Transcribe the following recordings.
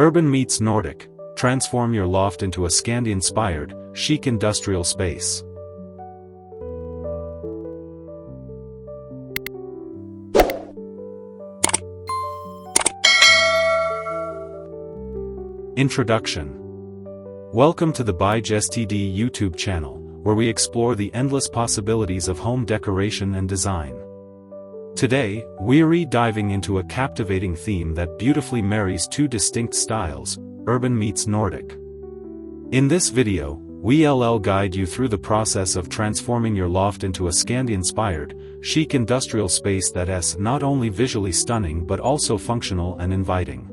Urban meets Nordic, transform your loft into a Scandi-Inspired, chic industrial space. Introduction. Welcome to the ByJSTD YouTube channel, where we explore the endless possibilities of home decoration and design. Today, we're diving into a captivating theme that beautifully marries two distinct styles, urban meets Nordic. In this video, we'll guide you through the process of transforming your loft into a Scandi-Inspired, chic industrial space that's not only visually stunning but also functional and inviting.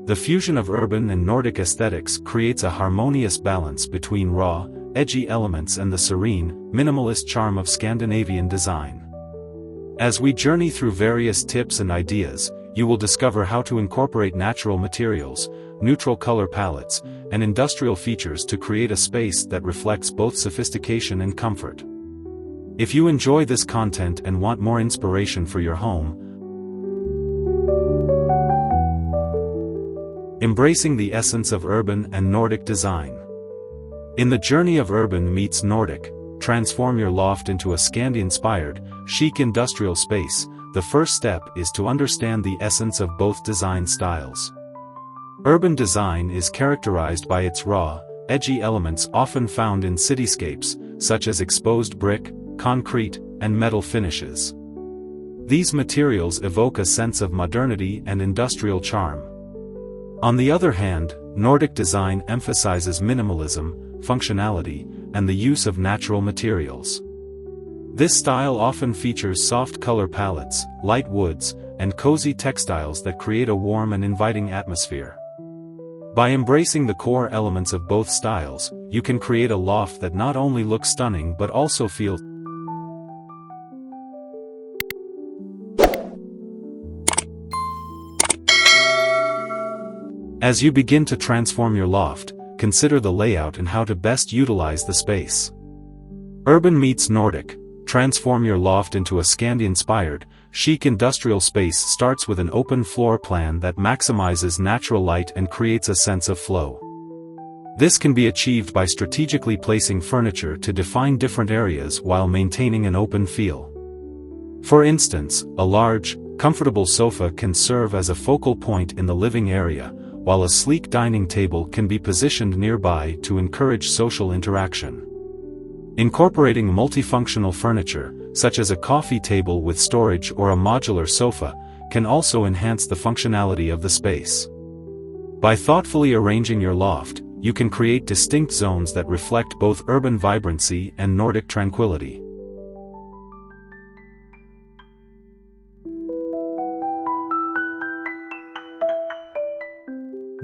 The fusion of urban and Nordic aesthetics creates a harmonious balance between raw, edgy elements and the serene, minimalist charm of Scandinavian design. As we journey through various tips and ideas, you will discover how to incorporate natural materials, neutral color palettes, and industrial features to create a space that reflects both sophistication and comfort. If you enjoy this content and want more inspiration for your home, embracing the essence of urban and Nordic design. In the journey of urban meets Nordic, transform your loft into a Scandi-Inspired, chic industrial space. The first step is to understand the essence of both design styles. Urban design is characterized by its raw, edgy elements often found in cityscapes, such as exposed brick, concrete, and metal finishes. These materials evoke a sense of modernity and industrial charm. On the other hand, Nordic design emphasizes minimalism, functionality, and the use of natural materials. This style often features soft color palettes, light woods, and cozy textiles that create a warm and inviting atmosphere. By embracing the core elements of both styles, you can create a loft that not only looks stunning but also feels. As you begin to transform your loft, consider the layout and how to best utilize the space. Urban meets Nordic, transform your loft into a Scandi-Inspired, chic industrial space starts with an open floor plan that maximizes natural light and creates a sense of flow. This can be achieved by strategically placing furniture to define different areas while maintaining an open feel. For instance, a large, comfortable sofa can serve as a focal point in the living area, while a sleek dining table can be positioned nearby to encourage social interaction. Incorporating multifunctional furniture, such as a coffee table with storage or a modular sofa, can also enhance the functionality of the space. By thoughtfully arranging your loft, you can create distinct zones that reflect both urban vibrancy and Nordic tranquility.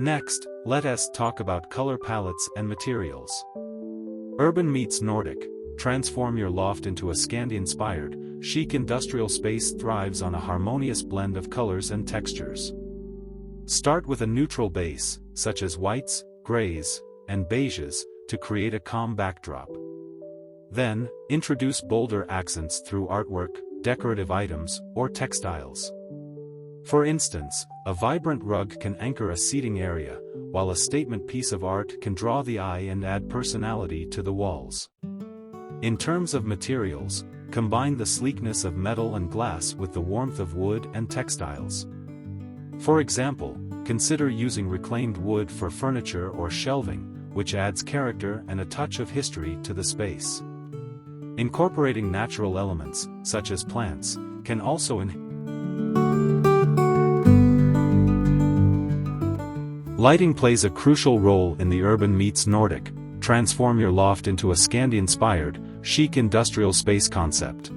Next, let us talk about color palettes and materials. Urban meets Nordic, transform your loft into a Scandi-Inspired, chic industrial space thrives on a harmonious blend of colors and textures. Start with a neutral base, such as whites, grays, and beiges, to create a calm backdrop. Then, introduce bolder accents through artwork, decorative items, or textiles. For instance, a vibrant rug can anchor a seating area, while a statement piece of art can draw the eye and add personality to the walls. In terms of materials, combine the sleekness of metal and glass with the warmth of wood and textiles. For example, consider using reclaimed wood for furniture or shelving, which adds character and a touch of history to the space. Incorporating natural elements, such as plants, can also Lighting plays a crucial role in the urban meets Nordic, transform your loft into a Scandi-Inspired, chic industrial space concept.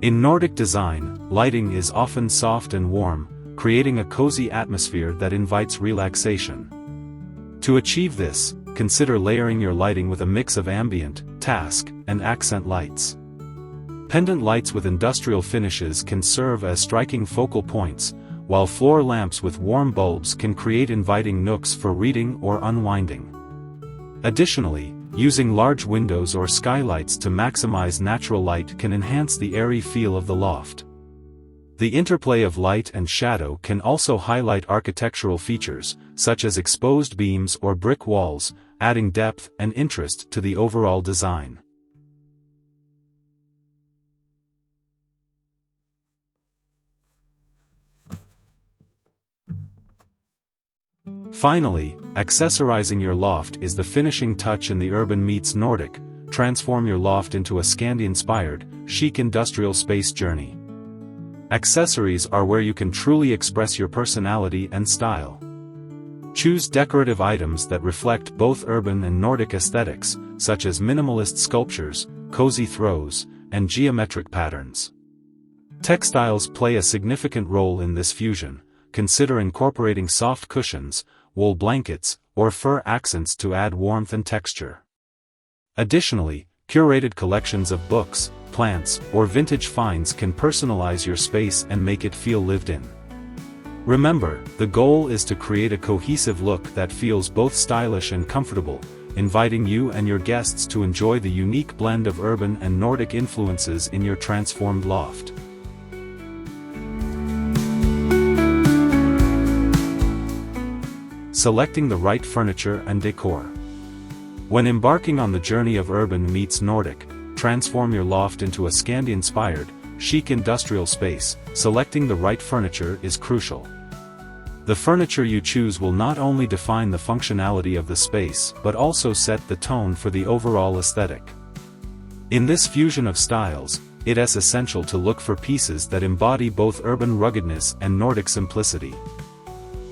In Nordic design, lighting is often soft and warm, creating a cozy atmosphere that invites relaxation. To achieve this, consider layering your lighting with a mix of ambient, task, and accent lights. Pendant lights with industrial finishes can serve as striking focal points, while floor lamps with warm bulbs can create inviting nooks for reading or unwinding. Additionally, using large windows or skylights to maximize natural light can enhance the airy feel of the loft. The interplay of light and shadow can also highlight architectural features, such as exposed beams or brick walls, adding depth and interest to the overall design. Finally, accessorizing your loft is the finishing touch in the Urban Meets Nordic. Transform your loft into a Scandi-Inspired, chic industrial space journey. Accessories are where you can truly express your personality and style. Choose decorative items that reflect both urban and Nordic aesthetics, such as minimalist sculptures, cozy throws, and geometric patterns. Textiles play a significant role in this fusion. Consider incorporating soft cushions, wool blankets, or fur accents to add warmth and texture. Additionally, curated collections of books, plants, or vintage finds can personalize your space and make it feel lived in. Remember, the goal is to create a cohesive look that feels both stylish and comfortable, inviting you and your guests to enjoy the unique blend of urban and Nordic influences in your transformed loft. Selecting the right furniture and decor. When embarking on the journey of Urban Meets Nordic, transform your loft into a Scandi-Inspired, chic industrial space, selecting the right furniture is crucial. The furniture you choose will not only define the functionality of the space but also set the tone for the overall aesthetic. In this fusion of styles, it is essential to look for pieces that embody both urban ruggedness and Nordic simplicity.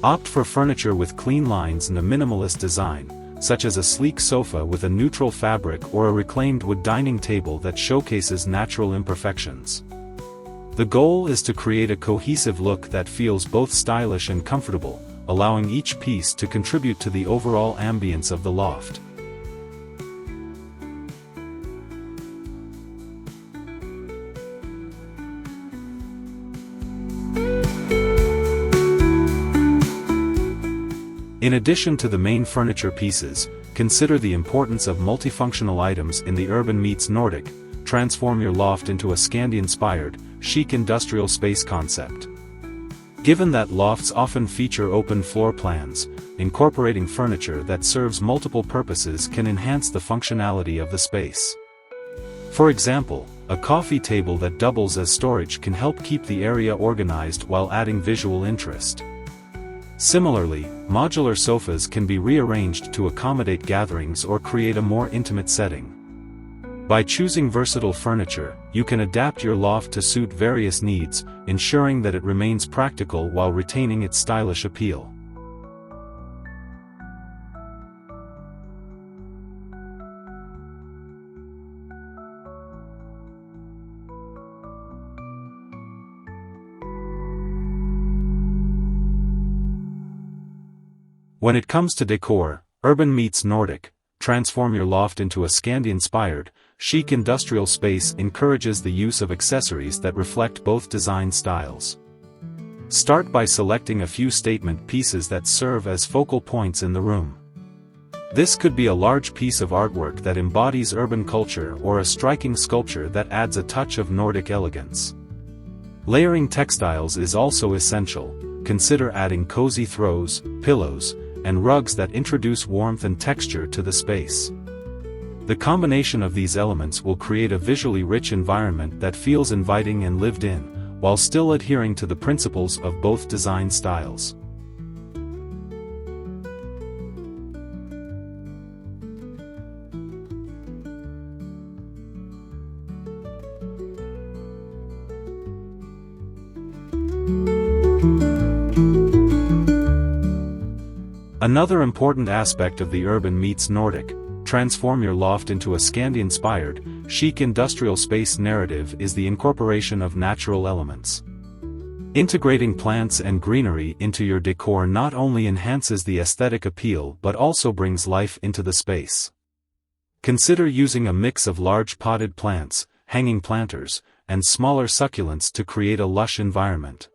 Opt for furniture with clean lines and a minimalist design, such as a sleek sofa with a neutral fabric or a reclaimed wood dining table that showcases natural imperfections. The goal is to create a cohesive look that feels both stylish and comfortable, allowing each piece to contribute to the overall ambience of the loft. In addition to the main furniture pieces, consider the importance of multifunctional items in the Urban Meets Nordic. Transform your loft into a Scandi-Inspired, chic industrial space concept. Given that lofts often feature open floor plans, incorporating furniture that serves multiple purposes can enhance the functionality of the space. For example, a coffee table that doubles as storage can help keep the area organized while adding visual interest. Similarly, modular sofas can be rearranged to accommodate gatherings or create a more intimate setting. By choosing versatile furniture, you can adapt your loft to suit various needs, ensuring that it remains practical while retaining its stylish appeal. When it comes to decor, Urban Meets Nordic, transform your loft into a Scandi-Inspired, chic industrial space encourages the use of accessories that reflect both design styles. Start by selecting a few statement pieces that serve as focal points in the room. This could be a large piece of artwork that embodies urban culture or a striking sculpture that adds a touch of Nordic elegance. Layering textiles is also essential. Consider adding cozy throws, pillows, and rugs that introduce warmth and texture to the space. The combination of these elements will create a visually rich environment that feels inviting and lived in, while still adhering to the principles of both design styles. Another important aspect of the Urban Meets Nordic, transform your loft into a Scandi-Inspired, chic industrial space narrative is the incorporation of natural elements. Integrating plants and greenery into your decor not only enhances the aesthetic appeal but also brings life into the space. Consider using a mix of large potted plants, hanging planters, and smaller succulents to create a lush environment.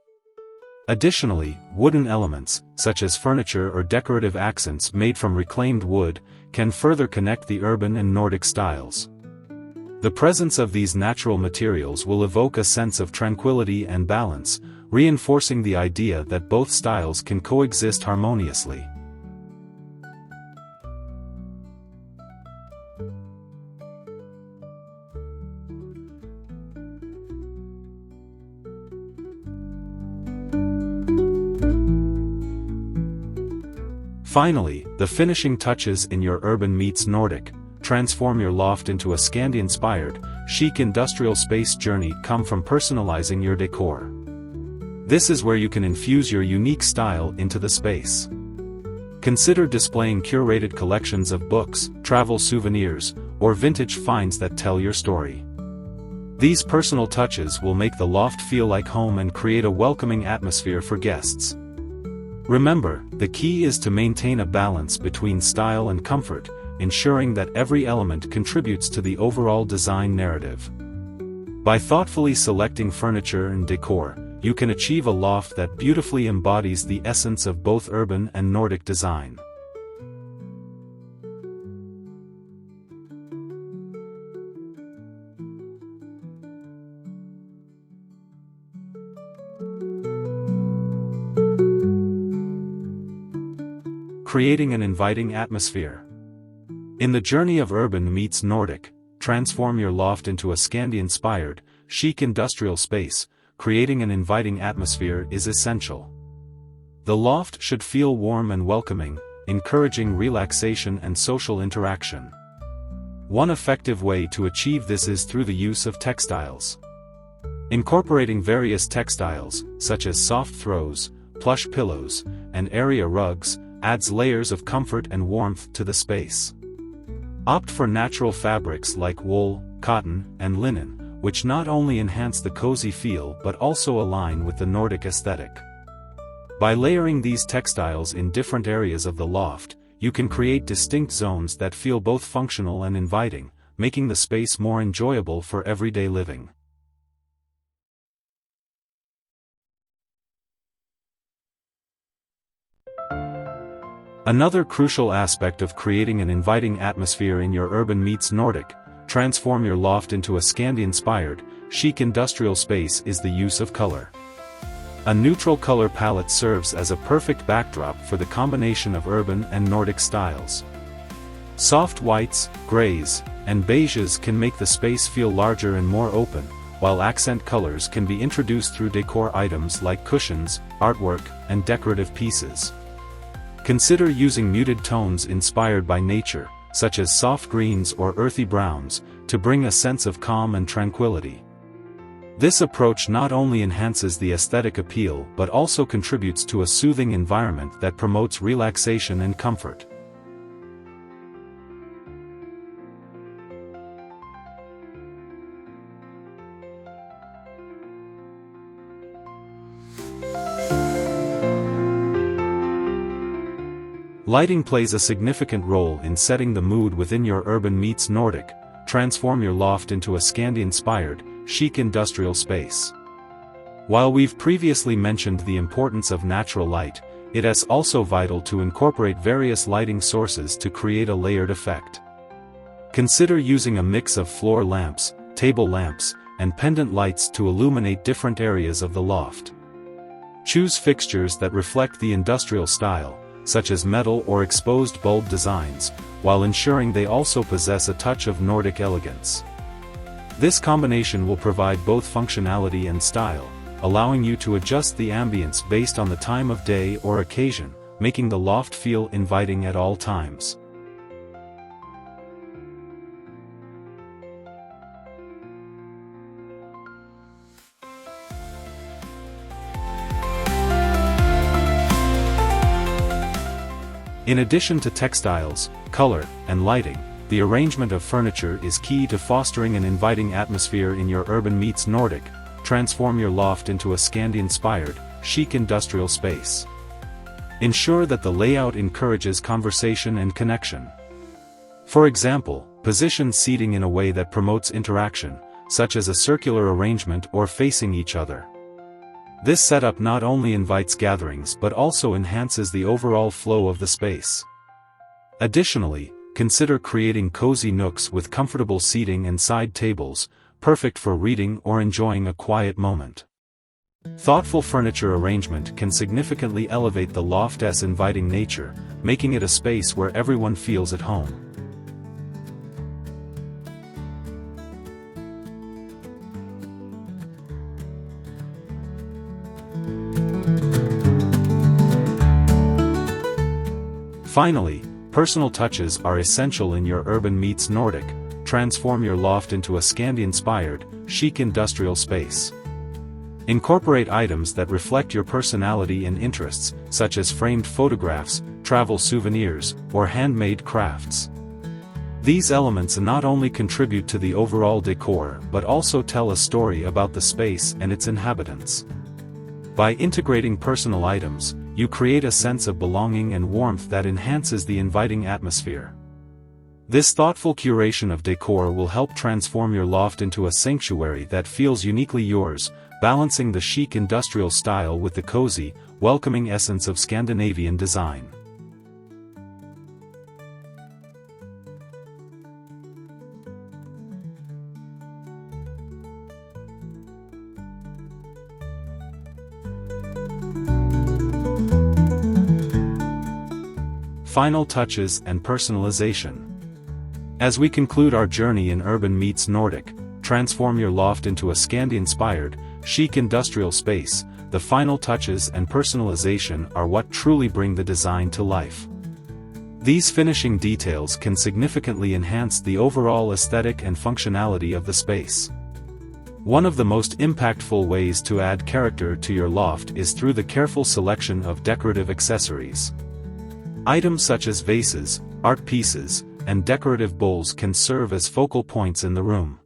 Additionally, wooden elements, such as furniture or decorative accents made from reclaimed wood, can further connect the urban and Nordic styles. The presence of these natural materials will evoke a sense of tranquility and balance, reinforcing the idea that both styles can coexist harmoniously. Finally, the finishing touches in your Urban Meets Nordic, transform your loft into a Scandi-Inspired, chic industrial space journey come from personalizing your decor. This is where you can infuse your unique style into the space. Consider displaying curated collections of books, travel souvenirs, or vintage finds that tell your story. These personal touches will make the loft feel like home and create a welcoming atmosphere for guests. Remember, the key is to maintain a balance between style and comfort, ensuring that every element contributes to the overall design narrative. By thoughtfully selecting furniture and decor, you can achieve a loft that beautifully embodies the essence of both urban and Nordic design. Creating an inviting atmosphere. In the journey of Urban Meets Nordic, transform your loft into a Scandi-Inspired, chic industrial space. Creating an inviting atmosphere is essential. The loft should feel warm and welcoming, encouraging relaxation and social interaction. One effective way to achieve this is through the use of textiles. Incorporating various textiles, such as soft throws, plush pillows, and area rugs, adds layers of comfort and warmth to the space. Opt for natural fabrics like wool, cotton, and linen, which not only enhance the cozy feel but also align with the Nordic aesthetic. By layering these textiles in different areas of the loft, you can create distinct zones that feel both functional and inviting, making the space more enjoyable for everyday living. Another crucial aspect of creating an inviting atmosphere in your Urban Meets Nordic, transform your loft into a Scandi-Inspired, chic industrial space is the use of color. A neutral color palette serves as a perfect backdrop for the combination of urban and Nordic styles. Soft whites, grays, and beiges can make the space feel larger and more open, while accent colors can be introduced through decor items like cushions, artwork, and decorative pieces. Consider using muted tones inspired by nature, such as soft greens or earthy browns, to bring a sense of calm and tranquility. This approach not only enhances the aesthetic appeal but also contributes to a soothing environment that promotes relaxation and comfort. Lighting plays a significant role in setting the mood within your Urban Meets Nordic, transform your loft into a Scandi-Inspired, chic industrial space. While we've previously mentioned the importance of natural light, it is also vital to incorporate various lighting sources to create a layered effect. Consider using a mix of floor lamps, table lamps, and pendant lights to illuminate different areas of the loft. Choose fixtures that reflect the industrial style, such as metal or exposed bulb designs, while ensuring they also possess a touch of Nordic elegance. This combination will provide both functionality and style, allowing you to adjust the ambience based on the time of day or occasion, making the loft feel inviting at all times. In addition to textiles, color, and lighting, the arrangement of furniture is key to fostering an inviting atmosphere in your Urban Meets Nordic. Transform your loft into a Scandi-Inspired, chic industrial space. Ensure that the layout encourages conversation and connection. For example, position seating in a way that promotes interaction, such as a circular arrangement or facing each other. This setup not only invites gatherings but also enhances the overall flow of the space. Additionally, consider creating cozy nooks with comfortable seating and side tables, perfect for reading or enjoying a quiet moment. Thoughtful furniture arrangement can significantly elevate the loft's inviting nature, making it a space where everyone feels at home. Finally, personal touches are essential in your Urban Meets Nordic. Transform your loft into a Scandi-Inspired, chic industrial space. Incorporate items that reflect your personality and interests, such as framed photographs, travel souvenirs, or handmade crafts. These elements not only contribute to the overall decor but also tell a story about the space and its inhabitants. By integrating personal items, you create a sense of belonging and warmth that enhances the inviting atmosphere. This thoughtful curation of decor will help transform your loft into a sanctuary that feels uniquely yours, balancing the chic industrial style with the cozy, welcoming essence of Scandinavian design. Final touches and personalization. As we conclude our journey in Urban Meets Nordic, transform your loft into a Scandi-Inspired, chic industrial space. The final touches and personalization are what truly bring the design to life. These finishing details can significantly enhance the overall aesthetic and functionality of the space. One of the most impactful ways to add character to your loft is through the careful selection of decorative accessories. Items such as vases, art pieces, and decorative bowls can serve as focal points in the room.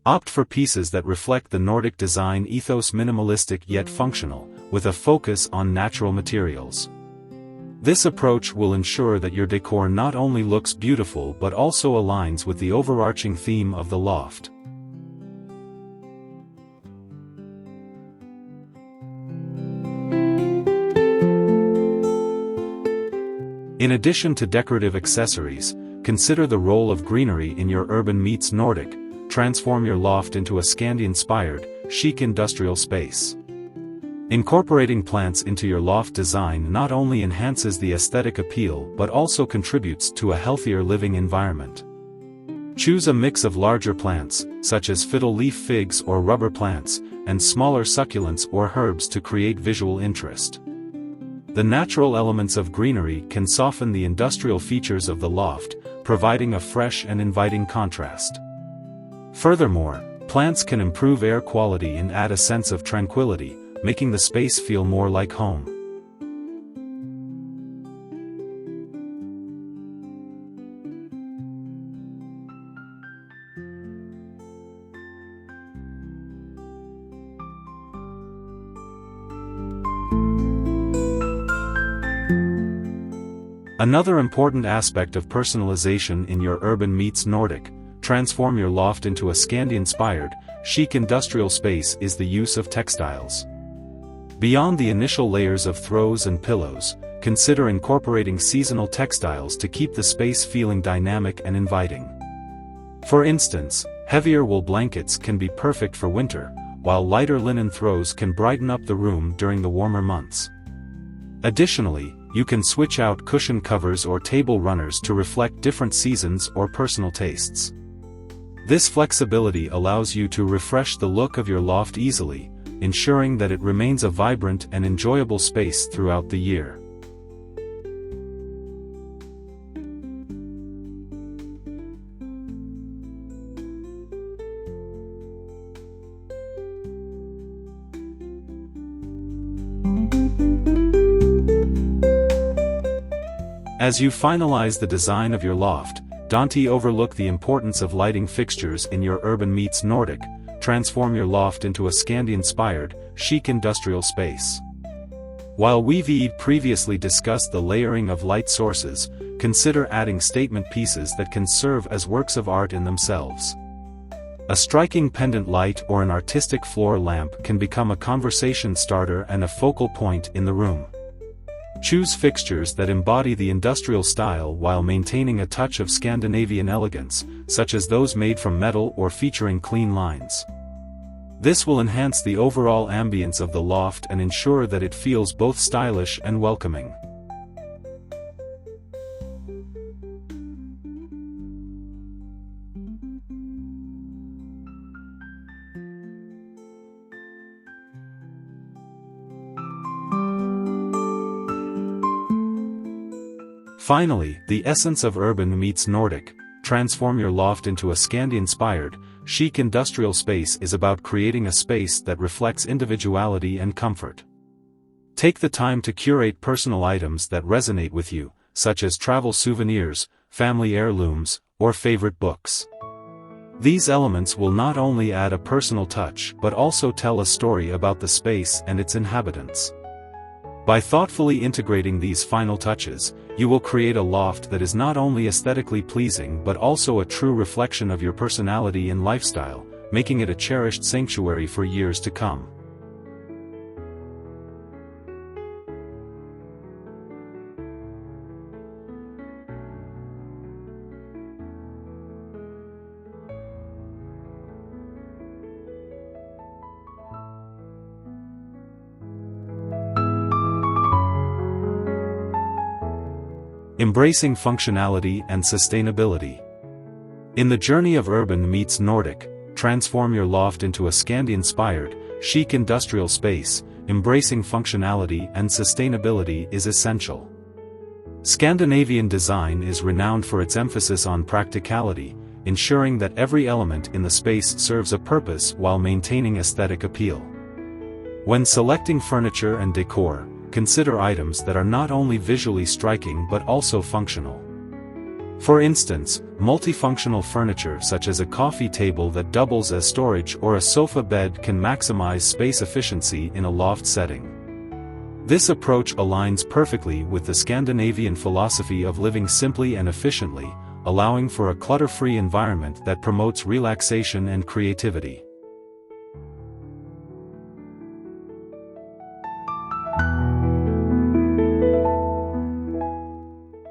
Opt for pieces that reflect the Nordic design ethos, minimalistic yet functional, with a focus on natural materials. This approach will ensure that your decor not only looks beautiful but also aligns with the overarching theme of the loft. In addition to decorative accessories, consider the role of greenery in your Urban Meets Nordic. Transform your loft into a Scandi-Inspired, chic industrial space. Incorporating plants into your loft design not only enhances the aesthetic appeal but also contributes to a healthier living environment. Choose a mix of larger plants, such as fiddle leaf figs or rubber plants, and smaller succulents or herbs to create visual interest. The natural elements of greenery can soften the industrial features of the loft, providing a fresh and inviting contrast. Furthermore, plants can improve air quality and add a sense of tranquility, making the space feel more like home. Another important aspect of personalization in your Urban Meets Nordic, transform your loft into a Scandi-Inspired, chic industrial space is the use of textiles. Beyond the initial layers of throws and pillows, consider incorporating seasonal textiles to keep the space feeling dynamic and inviting. For instance, heavier wool blankets can be perfect for winter, while lighter linen throws can brighten up the room during the warmer months. Additionally, you can switch out cushion covers or table runners to reflect different seasons or personal tastes. This flexibility allows you to refresh the look of your loft easily, ensuring that it remains a vibrant and enjoyable space throughout the year. As you finalize the design of your loft, don't overlook the importance of lighting fixtures in your Urban Meets Nordic. Transform your loft into a Scandi-Inspired, chic industrial space. While we've previously discussed the layering of light sources, consider adding statement pieces that can serve as works of art in themselves. A striking pendant light or an artistic floor lamp can become a conversation starter and a focal point in the room. Choose fixtures that embody the industrial style while maintaining a touch of Scandinavian elegance, such as those made from metal or featuring clean lines. This will enhance the overall ambience of the loft and ensure that it feels both stylish and welcoming. Finally, the essence of Urban Meets Nordic, transform your loft into a Scandi-Inspired, chic industrial space is about creating a space that reflects individuality and comfort. Take the time to curate personal items that resonate with you, such as travel souvenirs, family heirlooms, or favorite books. These elements will not only add a personal touch but also tell a story about the space and its inhabitants. By thoughtfully integrating these final touches, you will create a loft that is not only aesthetically pleasing but also a true reflection of your personality and lifestyle, making it a cherished sanctuary for years to come. Embracing functionality and sustainability. In the journey of Urban Meets Nordic, transform your loft into a Scandi-Inspired, chic industrial space. Embracing functionality and sustainability is essential. Scandinavian design is renowned for its emphasis on practicality, ensuring that every element in the space serves a purpose while maintaining aesthetic appeal. When selecting furniture and decor, consider items that are not only visually striking but also functional. For instance, multifunctional furniture such as a coffee table that doubles as storage or a sofa bed can maximize space efficiency in a loft setting. This approach aligns perfectly with the Scandinavian philosophy of living simply and efficiently, allowing for a clutter-free environment that promotes relaxation and creativity.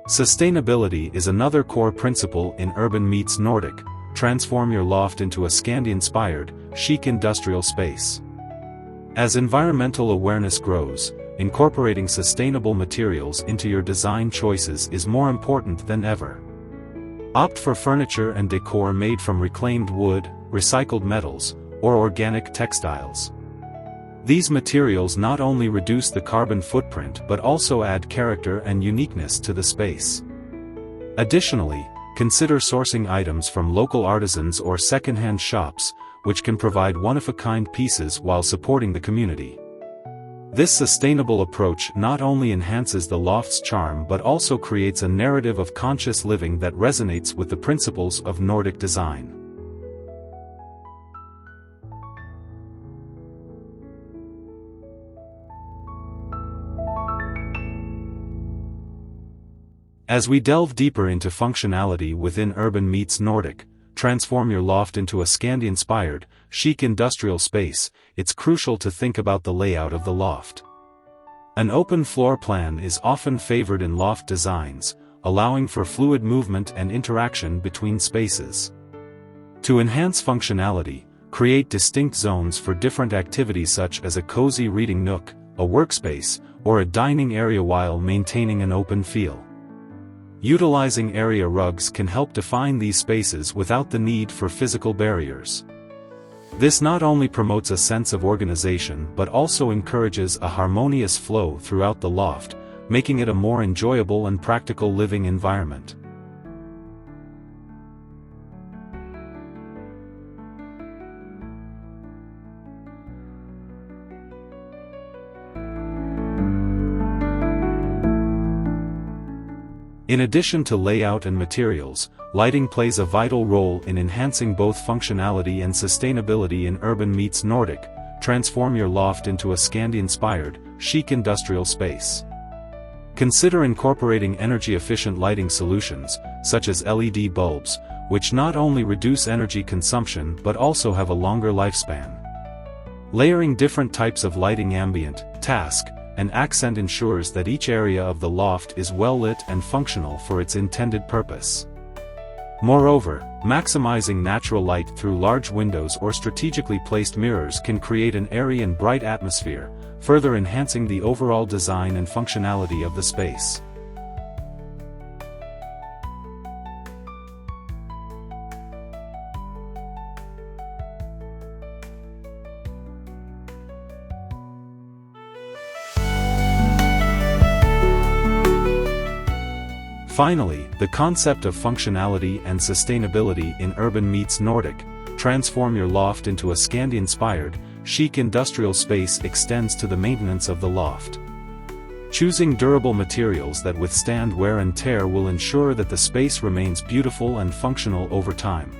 Sustainability is another core principle in Urban Meets Nordic, transform your loft into a Scandi-Inspired, chic industrial space. As environmental awareness grows, incorporating sustainable materials into your design choices is more important than ever. Opt for furniture and decor made from reclaimed wood, recycled metals, or organic textiles. These materials not only reduce the carbon footprint but also add character and uniqueness to the space. Additionally, consider sourcing items from local artisans or second-hand shops, which can provide one-of-a-kind pieces while supporting the community. This sustainable approach not only enhances the loft's charm but also creates a narrative of conscious living that resonates with the principles of Nordic design. As we delve deeper into functionality within Urban Meets Nordic, transform your loft into a Scandi-Inspired, chic industrial space, it's crucial to think about the layout of the loft. An open floor plan is often favored in loft designs, allowing for fluid movement and interaction between spaces. To enhance functionality, create distinct zones for different activities such as a cozy reading nook, a workspace, or a dining area while maintaining an open feel. Utilizing area rugs can help define these spaces without the need for physical barriers. This not only promotes a sense of organization but also encourages a harmonious flow throughout the loft, making it a more enjoyable and practical living environment. In addition to layout and materials, lighting plays a vital role in enhancing both functionality and sustainability in Urban Meets Nordic, transform your loft into a Scandi-Inspired, chic industrial space. Consider incorporating energy-efficient lighting solutions, such as LED bulbs, which not only reduce energy consumption but also have a longer lifespan. Layering different types of lighting ambient, task, and accent ensures that each area of the loft is well lit and functional for its intended purpose. Moreover, maximizing natural light through large windows or strategically placed mirrors can create an airy and bright atmosphere, further enhancing the overall design and functionality of the space. Finally, the concept of functionality and sustainability in Urban Meets Nordic, transform your loft into a Scandi-inspired, chic industrial space extends to the maintenance of the loft. Choosing durable materials that withstand wear and tear will ensure that the space remains beautiful and functional over time.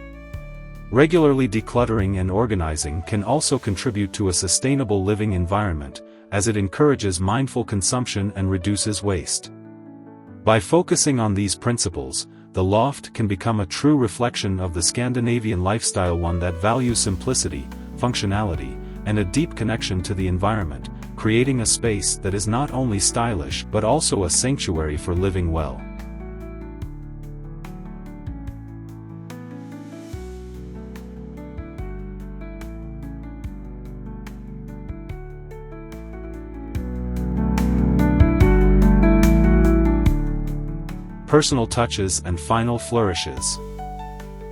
Regularly decluttering and organizing can also contribute to a sustainable living environment, as it encourages mindful consumption and reduces waste. By focusing on these principles, the loft can become a true reflection of the Scandinavian lifestyle, one that values simplicity, functionality, and a deep connection to the environment, creating a space that is not only stylish but also a sanctuary for living well. Personal touches and final flourishes.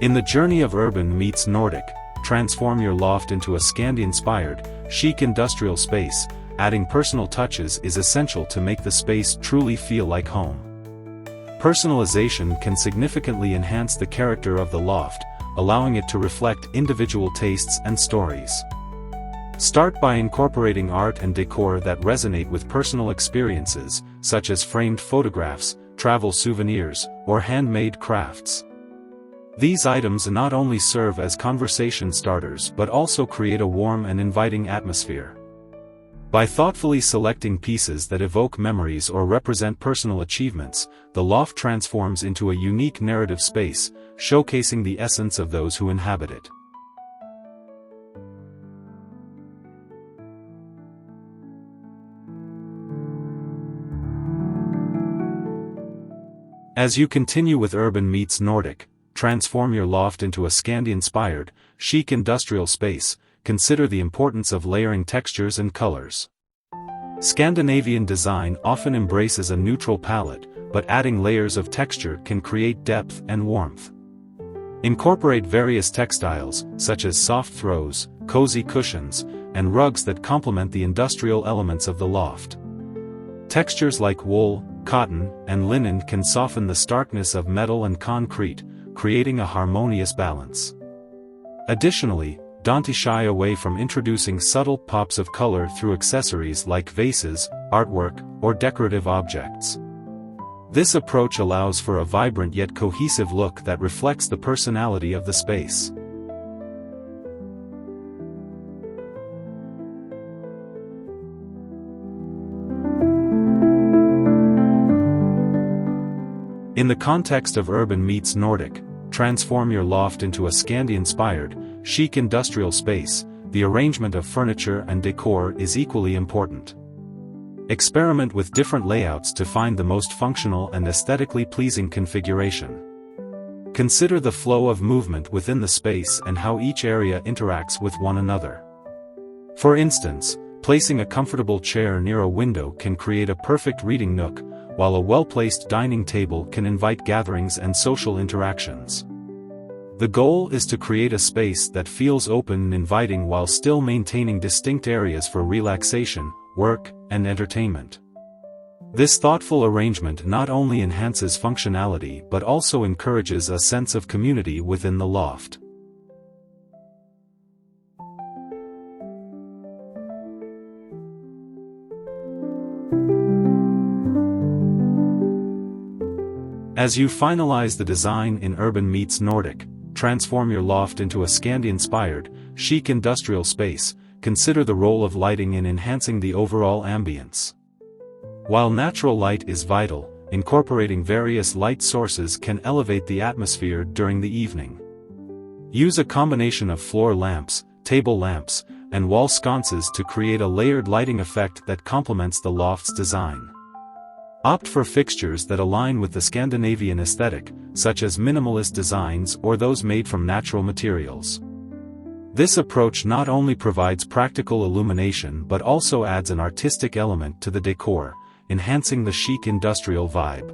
In the journey of Urban Meets Nordic, transform your loft into a Scandi-inspired, chic industrial space. Adding personal touches is essential to make the space truly feel like home. Personalization can significantly enhance the character of the loft, allowing it to reflect individual tastes and stories. Start by incorporating art and decor that resonate with personal experiences, such as framed photographs, travel souvenirs, or handmade crafts. These items not only serve as conversation starters but also create a warm and inviting atmosphere. By thoughtfully selecting pieces that evoke memories or represent personal achievements, the loft transforms into a unique narrative space, showcasing the essence of those who inhabit it. As you continue with Urban Meets Nordic, transform your loft into a Scandi-inspired, chic industrial space. Consider the importance of layering textures and colors. Scandinavian design often embraces a neutral palette, but adding layers of texture can create depth and warmth. Incorporate various textiles, such as soft throws, cozy cushions, and rugs that complement the industrial elements of the loft. Textures like wool, cotton, and linen can soften the starkness of metal and concrete, creating a harmonious balance. Additionally, don't shy away from introducing subtle pops of color through accessories like vases, artwork, or decorative objects. This approach allows for a vibrant yet cohesive look that reflects the personality of the space. In the context of Urban Meets Nordic, transform your loft into a Scandi-inspired, chic industrial space. The arrangement of furniture and decor is equally important. Experiment with different layouts to find the most functional and aesthetically pleasing configuration. Consider the flow of movement within the space and how each area interacts with one another. For instance, placing a comfortable chair near a window can create a perfect reading nook, while a well-placed dining table can invite gatherings and social interactions. The goal is to create a space that feels open and inviting while still maintaining distinct areas for relaxation, work, and entertainment. This thoughtful arrangement not only enhances functionality but also encourages a sense of community within the loft. As you finalize the design in Urban Meets Nordic, transform your loft into a Scandi-inspired, chic industrial space. Consider the role of lighting in enhancing the overall ambience. While natural light is vital, incorporating various light sources can elevate the atmosphere during the evening. Use a combination of floor lamps, table lamps, and wall sconces to create a layered lighting effect that complements the loft's design. Opt for fixtures that align with the Scandinavian aesthetic, such as minimalist designs or those made from natural materials. This approach not only provides practical illumination but also adds an artistic element to the decor, enhancing the chic industrial vibe.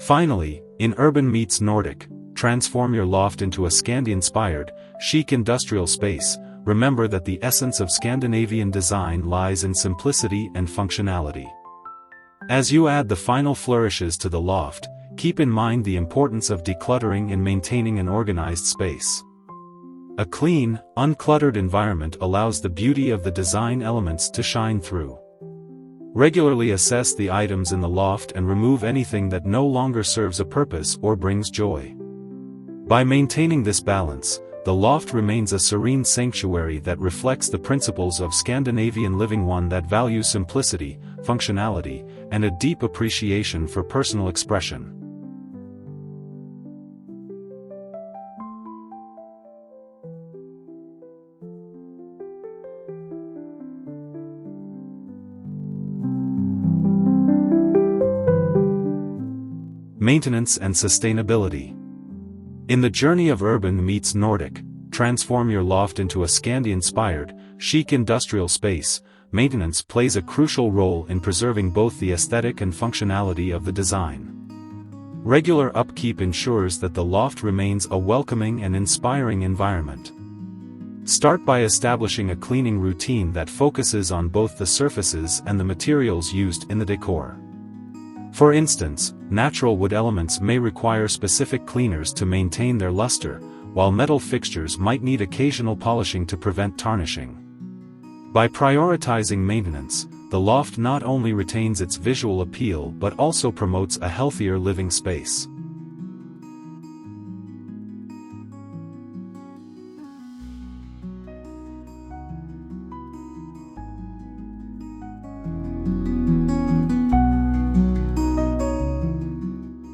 Finally, in Urban Meets Nordic, transform your loft into a Scandi-Inspired, chic industrial space. Remember that the essence of Scandinavian design lies in simplicity and functionality. As you add the final flourishes to the loft, keep in mind the importance of decluttering and maintaining an organized space. A clean, uncluttered environment allows the beauty of the design elements to shine through. Regularly assess the items in the loft and remove anything that no longer serves a purpose or brings joy. By maintaining this balance, the loft remains a serene sanctuary that reflects the principles of Scandinavian living, one that values simplicity, functionality, and a deep appreciation for personal expression. Maintenance and sustainability. In the journey of Urban Meets Nordic, transform your loft into a Scandi-Inspired, chic industrial space. Maintenance plays a crucial role in preserving both the aesthetic and functionality of the design. Regular upkeep ensures that the loft remains a welcoming and inspiring environment. Start by establishing a cleaning routine that focuses on both the surfaces and the materials used in the decor. For instance, natural wood elements may require specific cleaners to maintain their luster, while metal fixtures might need occasional polishing to prevent tarnishing. By prioritizing maintenance, the loft not only retains its visual appeal but also promotes a healthier living space.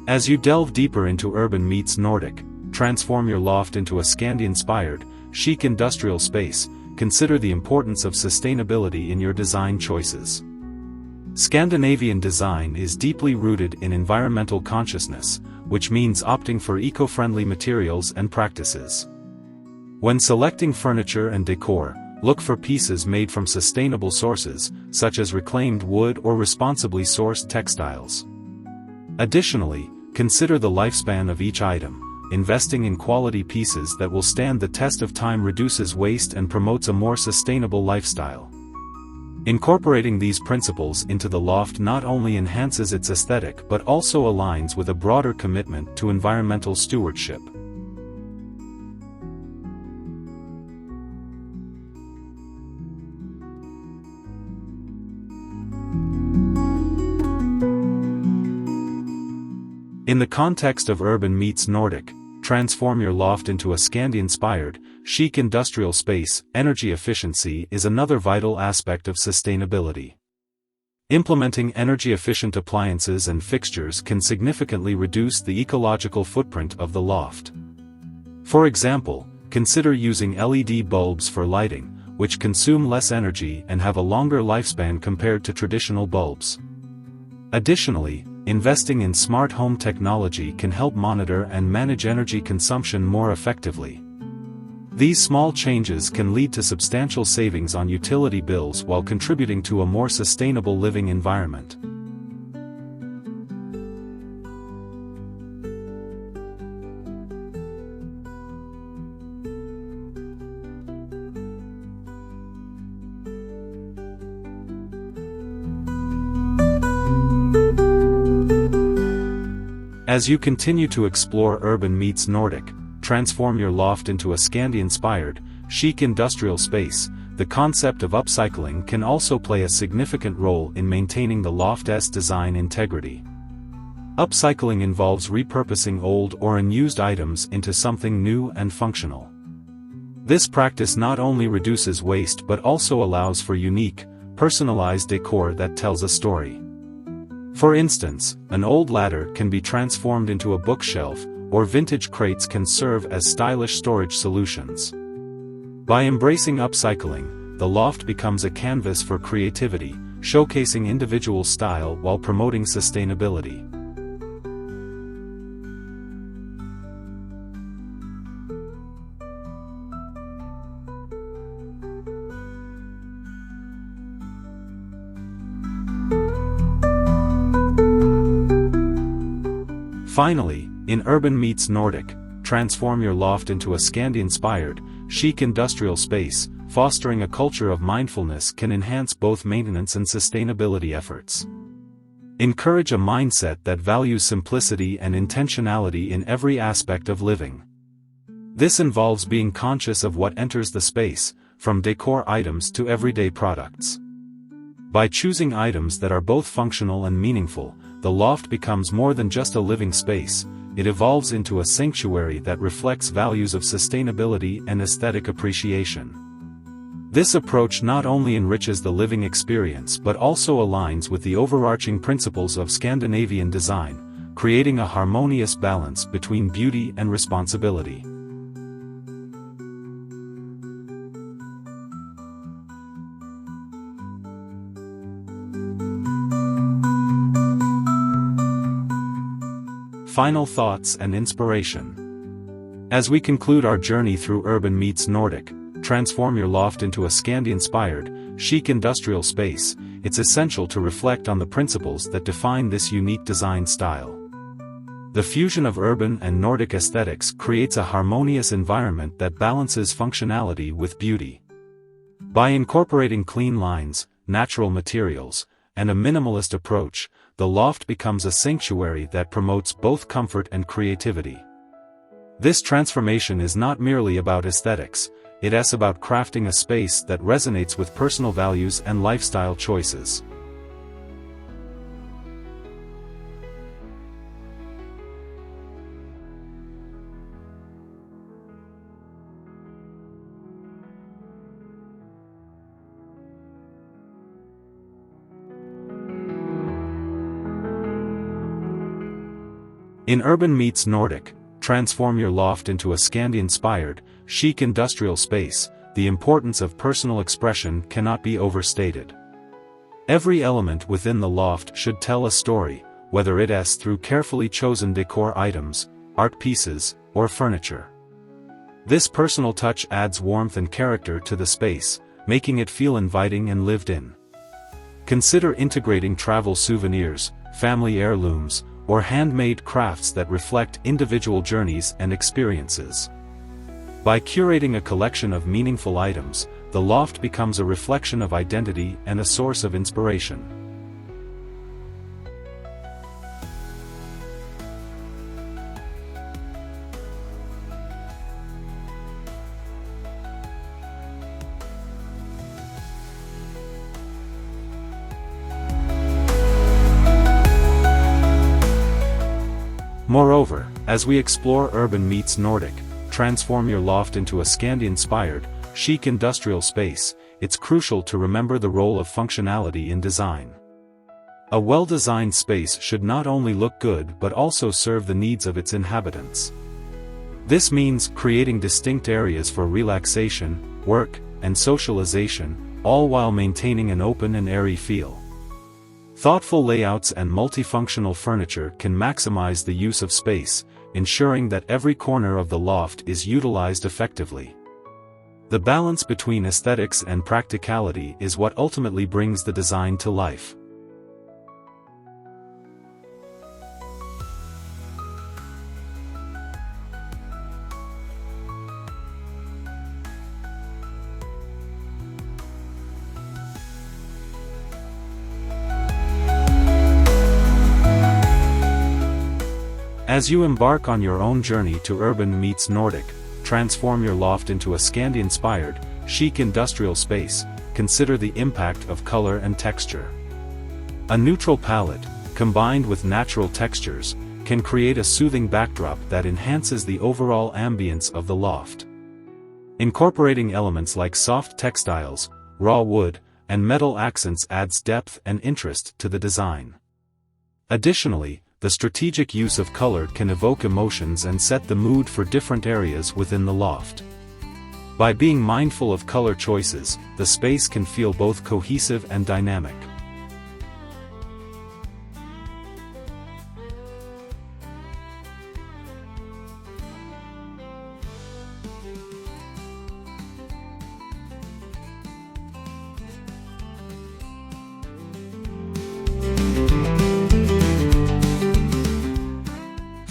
As you delve deeper into Urban Meets Nordic, transform your loft into a Scandi-Inspired, chic industrial space. Consider the importance of sustainability in your design choices. Scandinavian design is deeply rooted in environmental consciousness, which means opting for eco-friendly materials and practices. When selecting furniture and decor, look for pieces made from sustainable sources, such as reclaimed wood or responsibly sourced textiles. Additionally, consider the lifespan of each item. Investing in quality pieces that will stand the test of time reduces waste and promotes a more sustainable lifestyle. Incorporating these principles into the loft not only enhances its aesthetic but also aligns with a broader commitment to environmental stewardship. In the context of Urban Meets Nordic, transform your loft into a Scandi-Inspired, chic industrial space. Energy efficiency is another vital aspect of sustainability. Implementing energy-efficient appliances and fixtures can significantly reduce the ecological footprint of the loft. For example, consider using LED bulbs for lighting, which consume less energy and have a longer lifespan compared to traditional bulbs. Additionally, investing in smart home technology can help monitor and manage energy consumption more effectively. These small changes can lead to substantial savings on utility bills while contributing to a more sustainable living environment. As you continue to explore Urban Meets Nordic, transform your loft into a Scandi-Inspired, chic industrial space. The concept of upcycling can also play a significant role in maintaining the loft's design integrity. Upcycling involves repurposing old or unused items into something new and functional. This practice not only reduces waste but also allows for unique, personalized decor that tells a story. For instance, an old ladder can be transformed into a bookshelf, or vintage crates can serve as stylish storage solutions. By embracing upcycling, the loft becomes a canvas for creativity, showcasing individual style while promoting sustainability. Finally, in Urban Meets Nordic, transform your loft into a Scandi-Inspired, chic industrial space. Fostering a culture of mindfulness can enhance both maintenance and sustainability efforts. Encourage a mindset that values simplicity and intentionality in every aspect of living. This involves being conscious of what enters the space, from decor items to everyday products. By choosing items that are both functional and meaningful, the loft becomes more than just a living space. It evolves into a sanctuary that reflects values of sustainability and aesthetic appreciation. This approach not only enriches the living experience but also aligns with the overarching principles of Scandinavian design, creating a harmonious balance between beauty and responsibility. Final thoughts and inspiration. As we conclude our journey through Urban Meets Nordic, transform your loft into a Scandi-Inspired, chic industrial space, it's essential to reflect on the principles that define this unique design style. The fusion of urban and Nordic aesthetics creates a harmonious environment that balances functionality with beauty. By incorporating clean lines, natural materials, and a minimalist approach, the loft becomes a sanctuary that promotes both comfort and creativity. This transformation is not merely about aesthetics, it is about crafting a space that resonates with personal values and lifestyle choices. In Urban Meets Nordic, transform your loft into a Scandi-Inspired, chic industrial space. The importance of personal expression cannot be overstated. Every element within the loft should tell a story, whether it is through carefully chosen decor items, art pieces, or furniture. This personal touch adds warmth and character to the space, making it feel inviting and lived in. Consider integrating travel souvenirs, family heirlooms, or handmade crafts that reflect individual journeys and experiences. By curating a collection of meaningful items, the loft becomes a reflection of identity and a source of inspiration. Moreover, as we explore Urban Meets Nordic, transform your loft into a Scandi-Inspired, chic industrial space, it's crucial to remember the role of functionality in design. A well-designed space should not only look good but also serve the needs of its inhabitants. This means creating distinct areas for relaxation, work, and socialization, all while maintaining an open and airy feel. Thoughtful layouts and multifunctional furniture can maximize the use of space, ensuring that every corner of the loft is utilized effectively. The balance between aesthetics and practicality is what ultimately brings the design to life. As you embark on your own journey to Urban Meets Nordic, transform your loft into a Scandi-Inspired, chic industrial space, consider the impact of color and texture. A neutral palette, combined with natural textures, can create a soothing backdrop that enhances the overall ambience of the loft. Incorporating elements like soft textiles, raw wood, and metal accents adds depth and interest to the design. Additionally, the strategic use of color can evoke emotions and set the mood for different areas within the loft. By being mindful of color choices, the space can feel both cohesive and dynamic.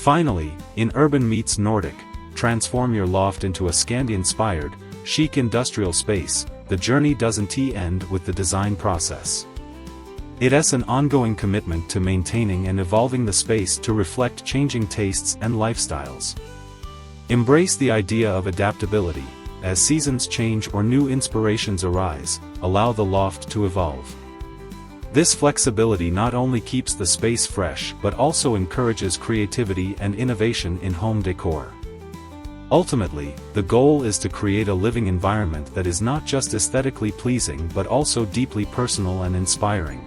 Finally, in Urban Meets Nordic, transform your loft into a Scandi-Inspired, chic industrial space. The journey doesn't end with the design process. It's an ongoing commitment to maintaining and evolving the space to reflect changing tastes and lifestyles. Embrace the idea of adaptability. As seasons change or new inspirations arise, allow the loft to evolve. This flexibility not only keeps the space fresh but also encourages creativity and innovation in home decor. Ultimately, the goal is to create a living environment that is not just aesthetically pleasing but also deeply personal and inspiring.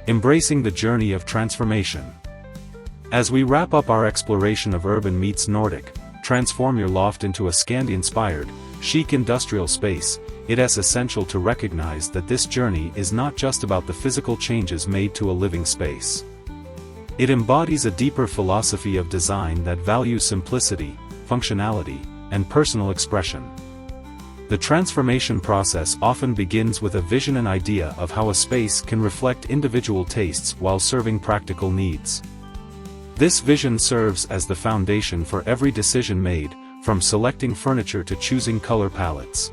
Embracing the journey of transformation. As we wrap up our exploration of Urban Meets Nordic, transform your loft into a Scandi-Inspired, chic industrial space, it's essential to recognize that this journey is not just about the physical changes made to a living space. It embodies a deeper philosophy of design that values simplicity, functionality, and personal expression. The transformation process often begins with a vision and idea of how a space can reflect individual tastes while serving practical needs. This vision serves as the foundation for every decision made, from selecting furniture to choosing color palettes.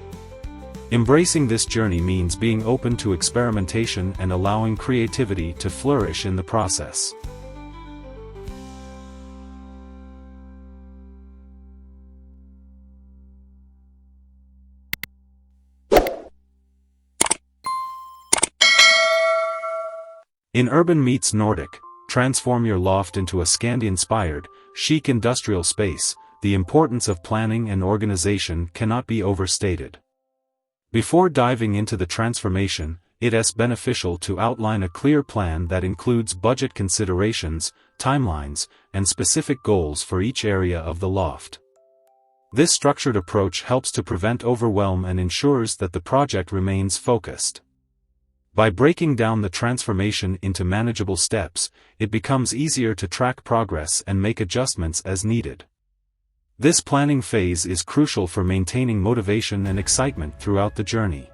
Embracing this journey means being open to experimentation and allowing creativity to flourish in the process. In Urban Meets Nordic, transform your loft into a Scandi-Inspired, chic industrial space. The importance of planning and organization cannot be overstated. Before diving into the transformation, it's beneficial to outline a clear plan that includes budget considerations, timelines, and specific goals for each area of the loft. This structured approach helps to prevent overwhelm and ensures that the project remains focused. By breaking down the transformation into manageable steps, it becomes easier to track progress and make adjustments as needed. This planning phase is crucial for maintaining motivation and excitement throughout the journey.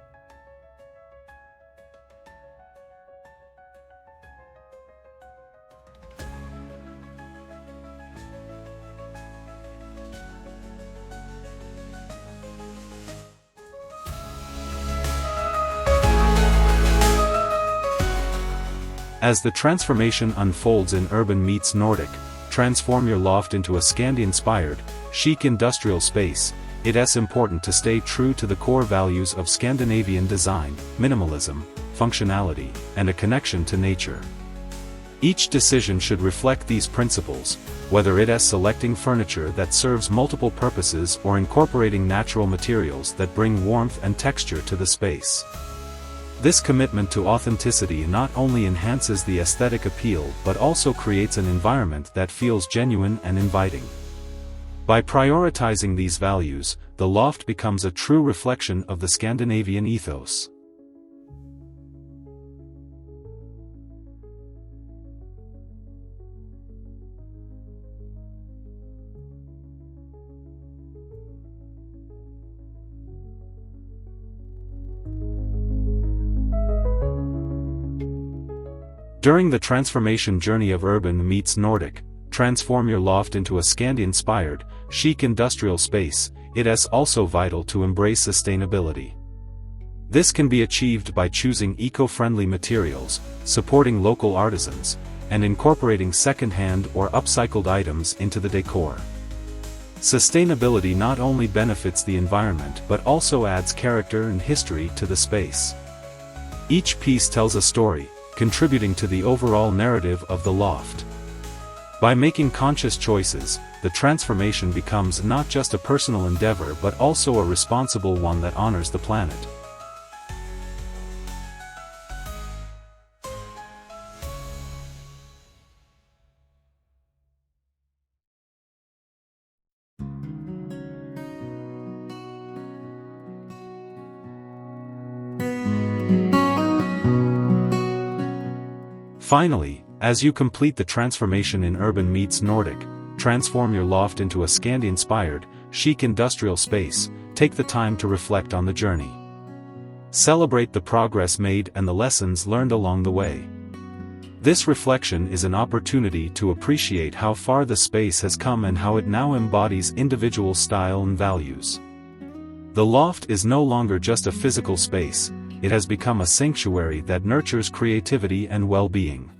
As the transformation unfolds in Urban Meets Nordic, transform your loft into a Scandi-Inspired, chic industrial space. It's important to stay true to the core values of Scandinavian design, minimalism, functionality, and a connection to nature. Each decision should reflect these principles, whether it's selecting furniture that serves multiple purposes or incorporating natural materials that bring warmth and texture to the space. This commitment to authenticity not only enhances the aesthetic appeal but also creates an environment that feels genuine and inviting. By prioritizing these values, the loft becomes a true reflection of the Scandinavian ethos. During the transformation journey of Urban Meets Nordic, transform your loft into a Scandi-Inspired, chic industrial space. It's also vital to embrace sustainability. This can be achieved by choosing eco-friendly materials, supporting local artisans, and incorporating second-hand or upcycled items into the decor. Sustainability not only benefits the environment but also adds character and history to the space. Each piece tells a story, contributing to the overall narrative of the loft. By making conscious choices, the transformation becomes not just a personal endeavor but also a responsible one that honors the planet. Finally, as you complete the transformation in Urban Meets Nordic, transform your loft into a Scandi-Inspired, chic industrial space, take the time to reflect on the journey. Celebrate the progress made and the lessons learned along the way. This reflection is an opportunity to appreciate how far the space has come and how it now embodies individual style and values. The loft is no longer just a physical space, it has become a sanctuary that nurtures creativity and well-being.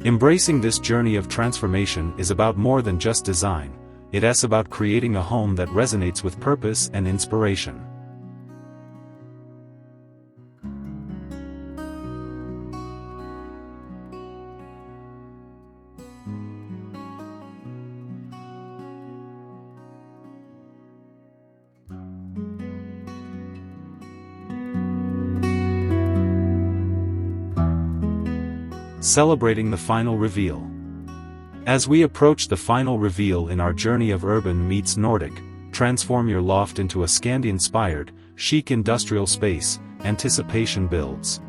Embracing this journey of transformation is about more than just design, it is about creating a home that resonates with purpose and inspiration. Celebrating the final reveal. As we approach the final reveal in our journey of Urban Meets Nordic, transform your loft into a Scandi-Inspired, chic industrial space, anticipation builds.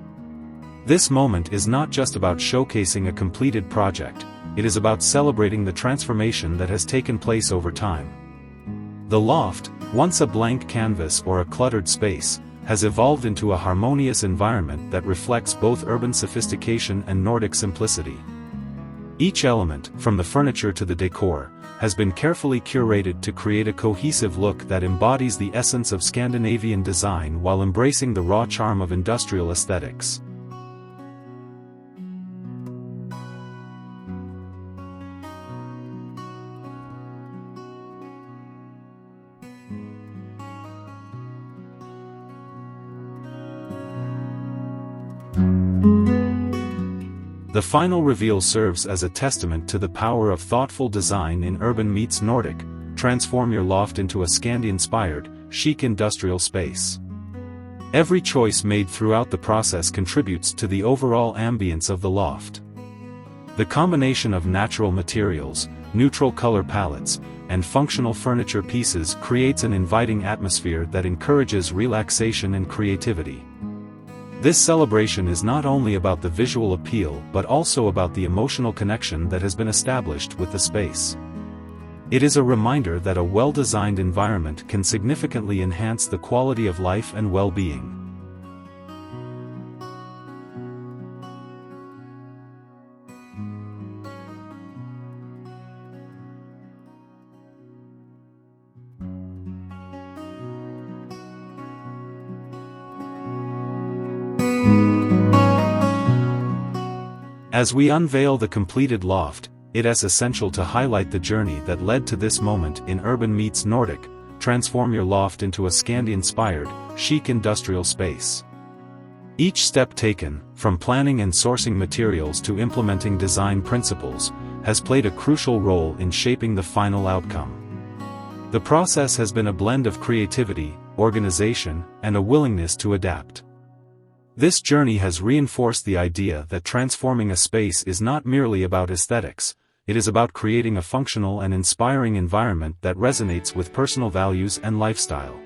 This moment is not just about showcasing a completed project, it is about celebrating the transformation that has taken place over time. The loft, once a blank canvas or a cluttered space, has evolved into a harmonious environment that reflects both urban sophistication and Nordic simplicity. Each element, from the furniture to the decor, has been carefully curated to create a cohesive look that embodies the essence of Scandinavian design while embracing the raw charm of industrial aesthetics. The final reveal serves as a testament to the power of thoughtful design in Urban Meets Nordic, transform your loft into a Scandi-Inspired, chic industrial space. Every choice made throughout the process contributes to the overall ambience of the loft. The combination of natural materials, neutral color palettes, and functional furniture pieces creates an inviting atmosphere that encourages relaxation and creativity. This celebration is not only about the visual appeal but also about the emotional connection that has been established with the space. It is a reminder that a well-designed environment can significantly enhance the quality of life and well-being. As we unveil the completed loft, it is essential to highlight the journey that led to this moment in Urban Meets Nordic, transform your loft into a Scandi-Inspired, chic industrial space. Each step taken, from planning and sourcing materials to implementing design principles, has played a crucial role in shaping the final outcome. The process has been a blend of creativity, organization, and a willingness to adapt. This journey has reinforced the idea that transforming a space is not merely about aesthetics, it is about creating a functional and inspiring environment that resonates with personal values and lifestyle.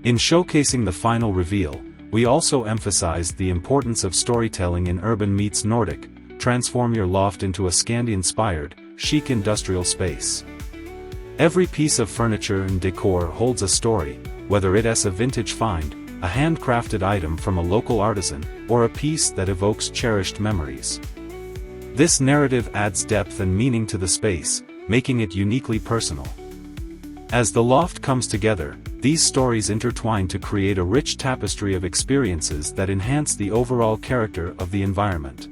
In showcasing the final reveal, we also emphasized the importance of storytelling in Urban Meets Nordic, transform your loft into a Scandi-Inspired, chic industrial space. Every piece of furniture and decor holds a story, whether it is a vintage find, a handcrafted item from a local artisan, or a piece that evokes cherished memories. This narrative adds depth and meaning to the space, making it uniquely personal. As the loft comes together, these stories intertwine to create a rich tapestry of experiences that enhance the overall character of the environment.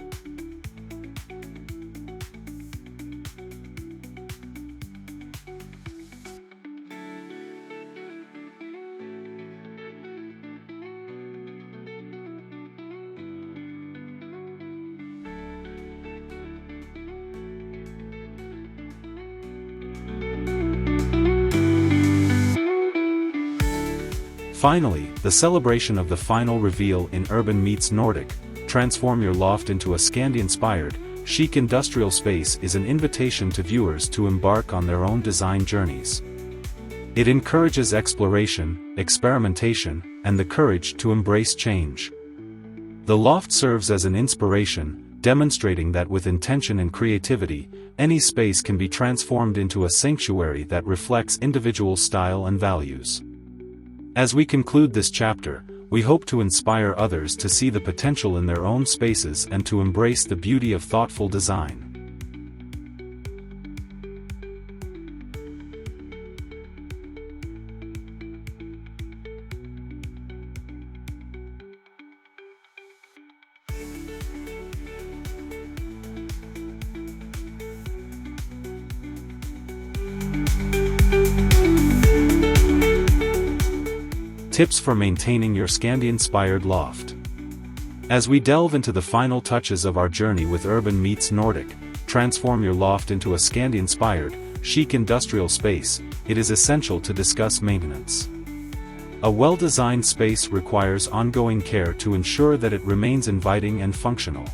Finally, the celebration of the final reveal in Urban Meets Nordic, Transform Your Loft into a Scandi-Inspired, Chic Industrial Space is an invitation to viewers to embark on their own design journeys. It encourages exploration, experimentation, and the courage to embrace change. The loft serves as an inspiration, demonstrating that with intention and creativity, any space can be transformed into a sanctuary that reflects individual style and values. As we conclude this chapter, we hope to inspire others to see the potential in their own spaces and to embrace the beauty of thoughtful design. Tips for maintaining your Scandi-inspired loft. As we delve into the final touches of our journey with Urban Meets Nordic, Transform Your Loft into a Scandi-inspired, chic industrial space, it is essential to discuss maintenance. A well-designed space requires ongoing care to ensure that it remains inviting and functional.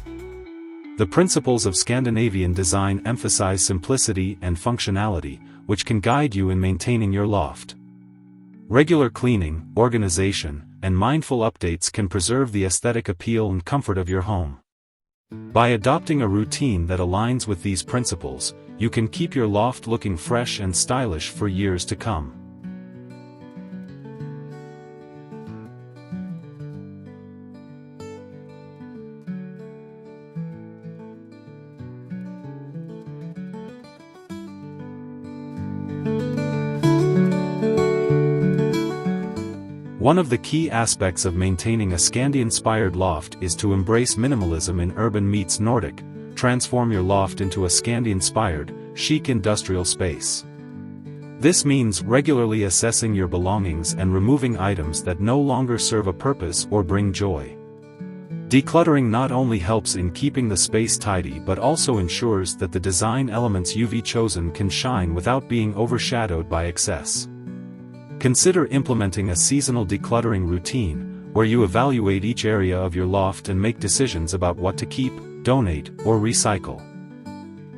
The principles of Scandinavian design emphasize simplicity and functionality, which can guide you in maintaining your loft. Regular cleaning, organization, and mindful updates can preserve the aesthetic appeal and comfort of your home. By adopting a routine that aligns with these principles, you can keep your loft looking fresh and stylish for years to come. One of the key aspects of maintaining a Scandi-inspired loft is to embrace minimalism in Urban Meets Nordic, Transform Your Loft into a Scandi-inspired, chic industrial space. This means regularly assessing your belongings and removing items that no longer serve a purpose or bring joy. Decluttering not only helps in keeping the space tidy but also ensures that the design elements you've chosen can shine without being overshadowed by excess. Consider implementing a seasonal decluttering routine, where you evaluate each area of your loft and make decisions about what to keep, donate, or recycle.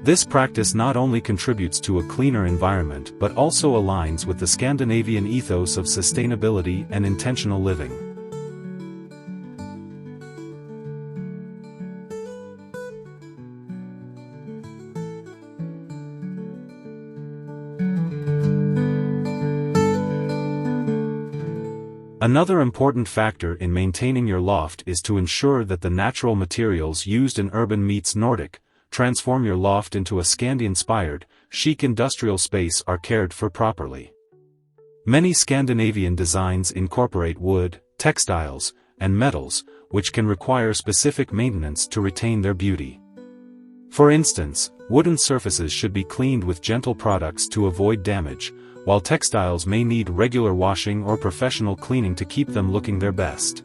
This practice not only contributes to a cleaner environment but also aligns with the Scandinavian ethos of sustainability and intentional living. Another important factor in maintaining your loft is to ensure that the natural materials used in Urban Meets Nordic, Transform Your Loft into a Scandi-inspired, chic industrial space are cared for properly. Many Scandinavian designs incorporate wood, textiles, and metals, which can require specific maintenance to retain their beauty. For instance, wooden surfaces should be cleaned with gentle products to avoid damage, while textiles may need regular washing or professional cleaning to keep them looking their best.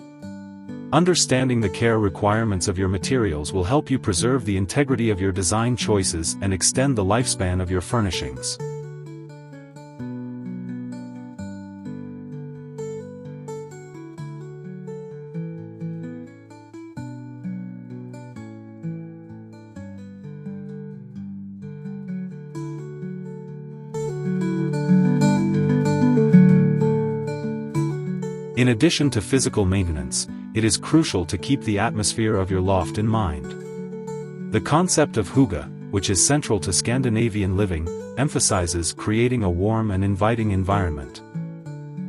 Understanding the care requirements of your materials will help you preserve the integrity of your design choices and extend the lifespan of your furnishings. In addition to physical maintenance, it is crucial to keep the atmosphere of your loft in mind. The concept of hygge, which is central to Scandinavian living, emphasizes creating a warm and inviting environment.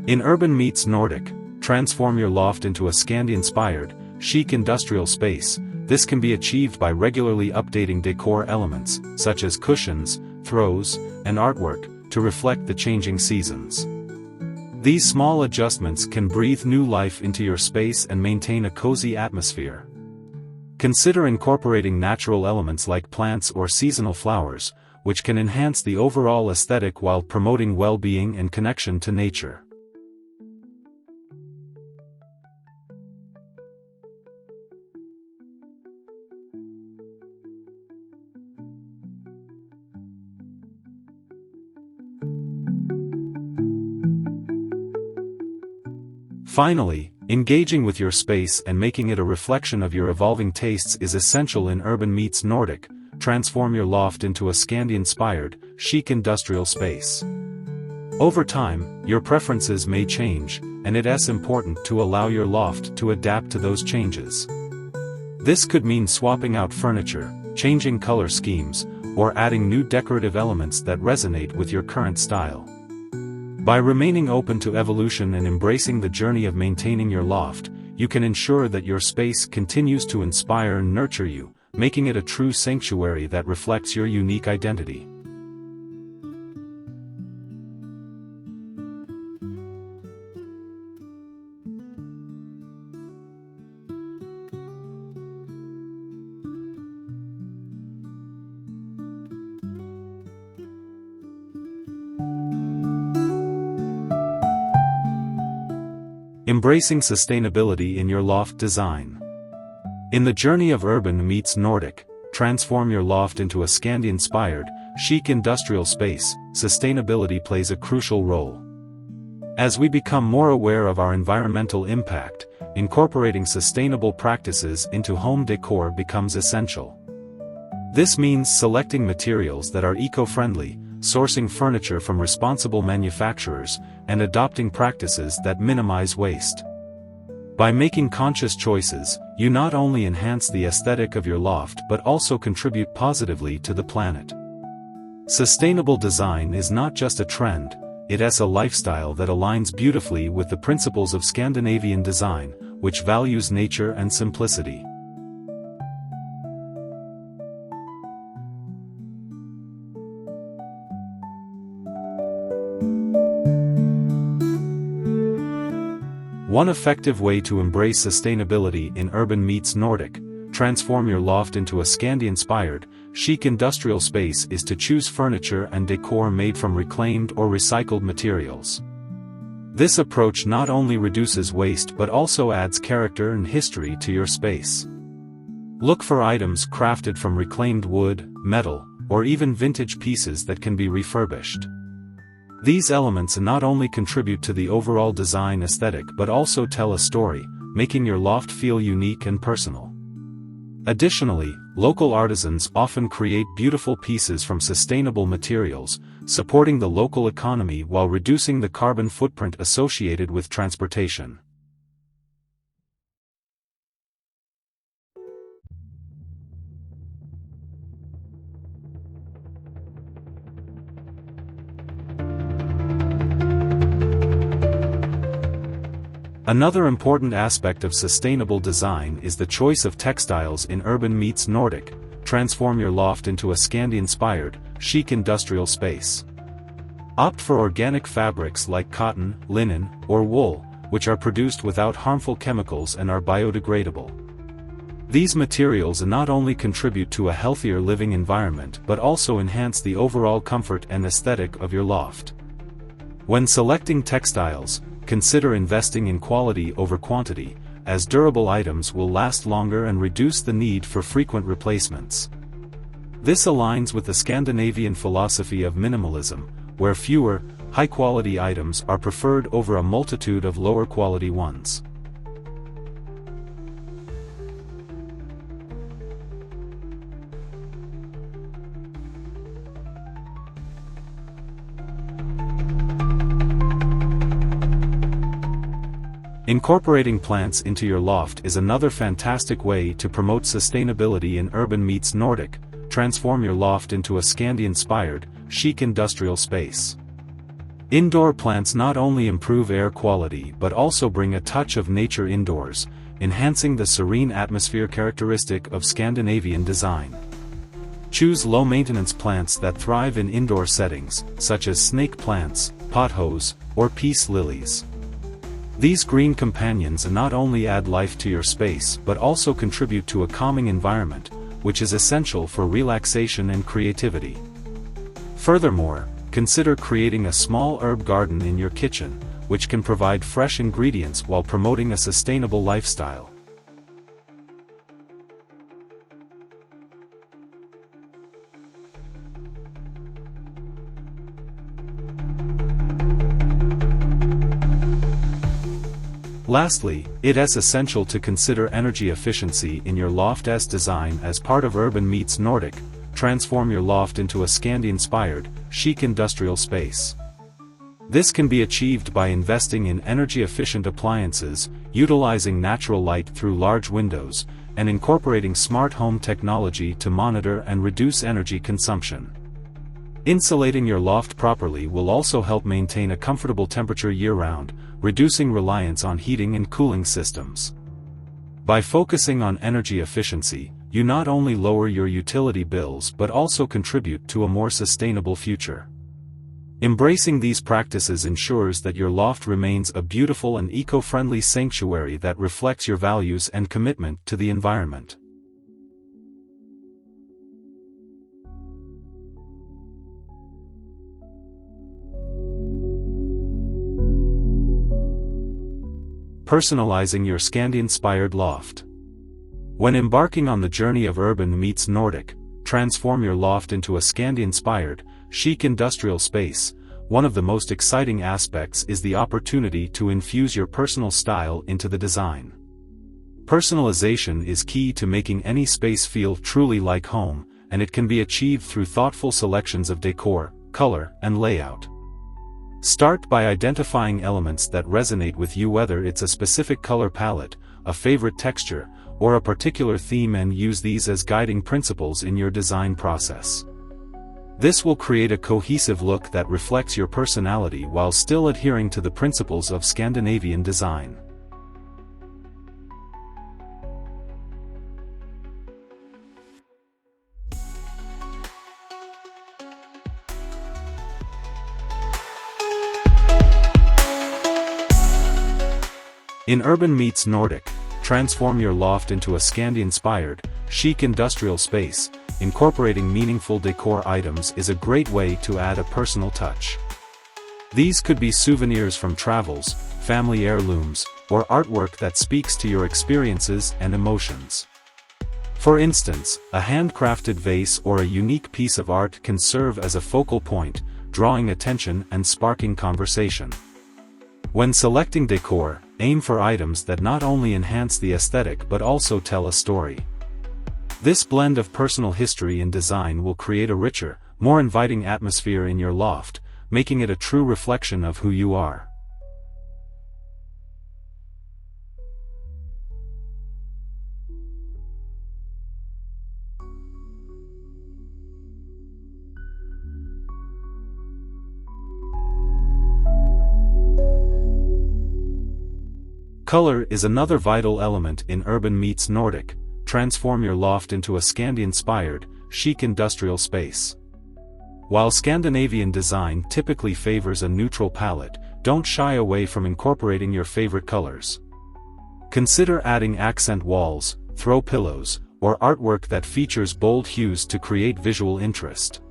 In Urban Meets Nordic, Transform Your Loft into a Scandi-inspired, chic industrial space. This can be achieved by regularly updating decor elements, such as cushions, throws, and artwork, to reflect the changing seasons. These small adjustments can breathe new life into your space and maintain a cozy atmosphere. Consider incorporating natural elements like plants or seasonal flowers, which can enhance the overall aesthetic while promoting well-being and connection to nature. Finally, engaging with your space and making it a reflection of your evolving tastes is essential in Urban Meets Nordic. Transform your loft into a Scandi-Inspired, chic industrial space. Over time, your preferences may change, and it is important to allow your loft to adapt to those changes. This could mean swapping out furniture, changing color schemes, or adding new decorative elements that resonate with your current style. By remaining open to evolution and embracing the journey of maintaining your loft, you can ensure that your space continues to inspire and nurture you, making it a true sanctuary that reflects your unique identity. Embracing sustainability in your loft design. In the journey of Urban Meets Nordic, transform your loft into a Scandi-Inspired, chic industrial space. Sustainability plays a crucial role. As we become more aware of our environmental impact, incorporating sustainable practices into home decor becomes essential. This means selecting materials that are eco-friendly, sourcing furniture from responsible manufacturers, and adopting practices that minimize waste. By making conscious choices, you not only enhance the aesthetic of your loft but also contribute positively to the planet. Sustainable design is not just a trend, it is a lifestyle that aligns beautifully with the principles of Scandinavian design, which values nature and simplicity. One effective way to embrace sustainability in Urban Meets Nordic, transform your loft into a Scandi-Inspired, chic industrial space is to choose furniture and decor made from reclaimed or recycled materials. This approach not only reduces waste but also adds character and history to your space. Look for items crafted from reclaimed wood, metal, or even vintage pieces that can be refurbished. These elements not only contribute to the overall design aesthetic but also tell a story, making your loft feel unique and personal. Additionally, local artisans often create beautiful pieces from sustainable materials, supporting the local economy while reducing the carbon footprint associated with transportation. Another important aspect of sustainable design is the choice of textiles in Urban Meets Nordic. Transform your loft into a Scandi-Inspired, chic industrial space. Opt for organic fabrics like cotton, linen, or wool, which are produced without harmful chemicals and are biodegradable. These materials not only contribute to a healthier living environment but also enhance the overall comfort and aesthetic of your loft. When selecting textiles, consider investing in quality over quantity, as durable items will last longer and reduce the need for frequent replacements. This aligns with the Scandinavian philosophy of minimalism, where fewer, high-quality items are preferred over a multitude of lower-quality ones. Incorporating plants into your loft is another fantastic way to promote sustainability in Urban Meets Nordic. Transform your loft into a Scandi-Inspired, chic industrial space. Indoor plants not only improve air quality but also bring a touch of nature indoors, enhancing the serene atmosphere characteristic of Scandinavian design. Choose low-maintenance plants that thrive in indoor settings, such as snake plants, pothos, or peace lilies. These green companions not only add life to your space but also contribute to a calming environment, which is essential for relaxation and creativity. Furthermore, consider creating a small herb garden in your kitchen, which can provide fresh ingredients while promoting a sustainable lifestyle. Lastly, it is essential to consider energy efficiency in your loft's design as part of Urban Meets Nordic. Transform your loft into a Scandi-Inspired, chic industrial space. This can be achieved by investing in energy-efficient appliances, utilizing natural light through large windows, and incorporating smart home technology to monitor and reduce energy consumption. Insulating your loft properly will also help maintain a comfortable temperature year-round, reducing reliance on heating and cooling systems. By focusing on energy efficiency, you not only lower your utility bills but also contribute to a more sustainable future. Embracing these practices ensures that your loft remains a beautiful and eco-friendly sanctuary that reflects your values and commitment to the environment. Personalizing your Scandi-Inspired loft. When embarking on the journey of Urban Meets Nordic, transform your loft into a Scandi-Inspired, chic industrial space. One of the most exciting aspects is the opportunity to infuse your personal style into the design. Personalization is key to making any space feel truly like home, and it can be achieved through thoughtful selections of decor, color, and layout. Start by identifying elements that resonate with you, whether it's a specific color palette, a favorite texture, or a particular theme, and use these as guiding principles in your design process. This will create a cohesive look that reflects your personality while still adhering to the principles of Scandinavian design. In Urban Meets Nordic, transform your loft into a Scandi-Inspired, chic industrial space. Incorporating meaningful decor items is a great way to add a personal touch. These could be souvenirs from travels, family heirlooms, or artwork that speaks to your experiences and emotions. For instance, a handcrafted vase or a unique piece of art can serve as a focal point, drawing attention and sparking conversation. When selecting decor, aim for items that not only enhance the aesthetic but also tell a story. This blend of personal history and design will create a richer, more inviting atmosphere in your loft, making it a true reflection of who you are. Color is another vital element in Urban Meets Nordic. Transform your loft into a Scandi-Inspired, chic industrial space. While Scandinavian design typically favors a neutral palette, don't shy away from incorporating your favorite colors. Consider adding accent walls, throw pillows, or artwork that features bold hues to create visual interest.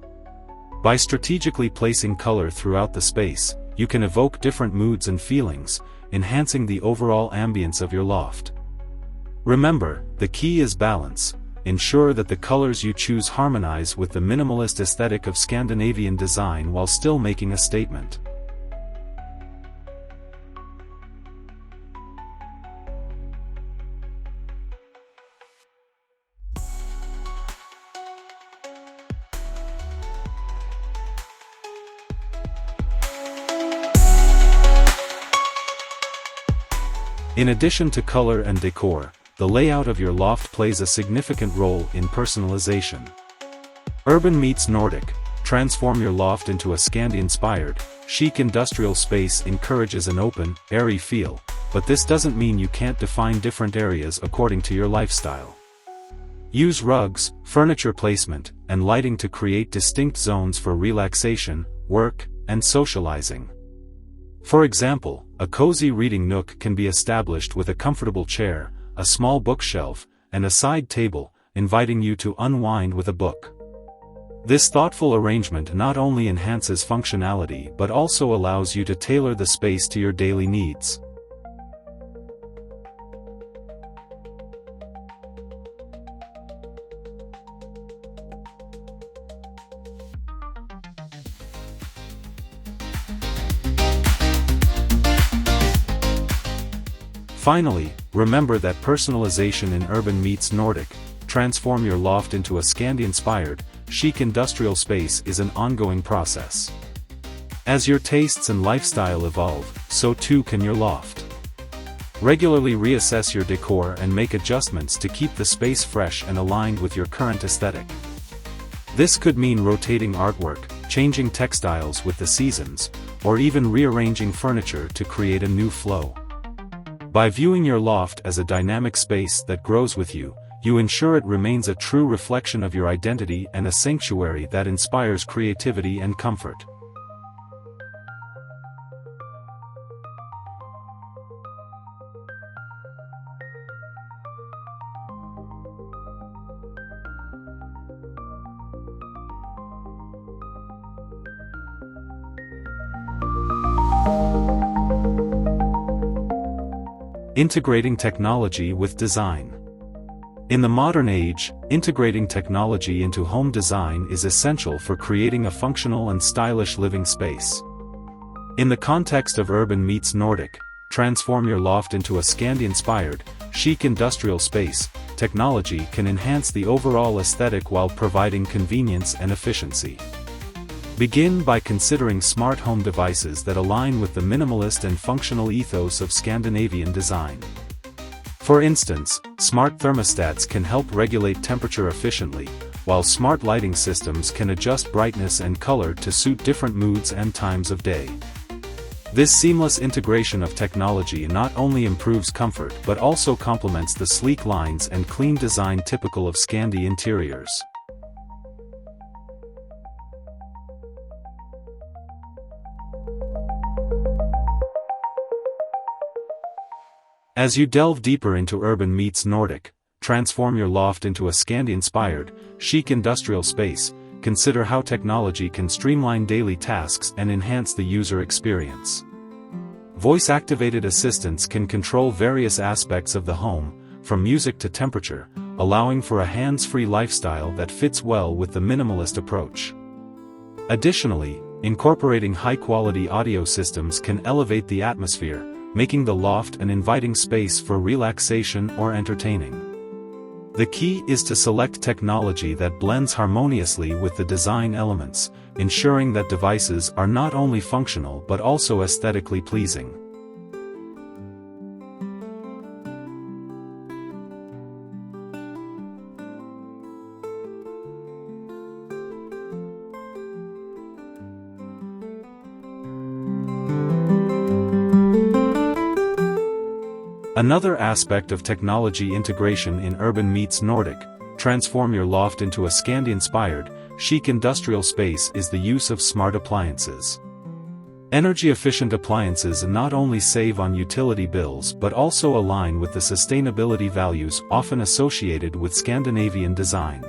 By strategically placing color throughout the space, you can evoke different moods and feelings, enhancing the overall ambience of your loft. Remember, the key is balance. Ensure that the colors you choose harmonize with the minimalist aesthetic of Scandinavian design while still making a statement. In addition to color and decor, the layout of your loft plays a significant role in personalization. Urban Meets Nordic, transform your loft into a Scandi-Inspired, chic industrial space encourages an open, airy feel, but this doesn't mean you can't define different areas according to your lifestyle. Use rugs, furniture placement, and lighting to create distinct zones for relaxation, work, and socializing. For example, a cozy reading nook can be established with a comfortable chair, a small bookshelf, and a side table, inviting you to unwind with a book. This thoughtful arrangement not only enhances functionality but also allows you to tailor the space to your daily needs. Finally, remember that personalization in Urban Meets Nordic, transform your loft into a Scandi-Inspired, chic industrial space is an ongoing process. As your tastes and lifestyle evolve, so too can your loft. Regularly reassess your decor and make adjustments to keep the space fresh and aligned with your current aesthetic. This could mean rotating artwork, changing textiles with the seasons, or even rearranging furniture to create a new flow. By viewing your loft as a dynamic space that grows with you, you ensure it remains a true reflection of your identity and a sanctuary that inspires creativity and comfort. Integrating technology with design. In the modern age, integrating technology into home design is essential for creating a functional and stylish living space. In the context of Urban Meets Nordic, transform your loft into a Scandi-Inspired, chic industrial space. Technology can enhance the overall aesthetic while providing convenience and efficiency. Begin by considering smart home devices that align with the minimalist and functional ethos of Scandinavian design. For instance, smart thermostats can help regulate temperature efficiently, while smart lighting systems can adjust brightness and color to suit different moods and times of day. This seamless integration of technology not only improves comfort but also complements the sleek lines and clean design typical of Scandi interiors. As you delve deeper into Urban Meets Nordic, transform your loft into a Scandi-Inspired, chic industrial space. Consider how technology can streamline daily tasks and enhance the user experience. Voice-activated assistants can control various aspects of the home, from music to temperature, allowing for a hands-free lifestyle that fits well with the minimalist approach. Additionally, incorporating high-quality audio systems can elevate the atmosphere, making the loft an inviting space for relaxation or entertaining. The key is to select technology that blends harmoniously with the design elements, ensuring that devices are not only functional but also aesthetically pleasing. Another aspect of technology integration in Urban Meets Nordic, transform your loft into a Scandi-Inspired, chic industrial space is the use of smart appliances. Energy-efficient appliances not only save on utility bills but also align with the sustainability values often associated with Scandinavian design.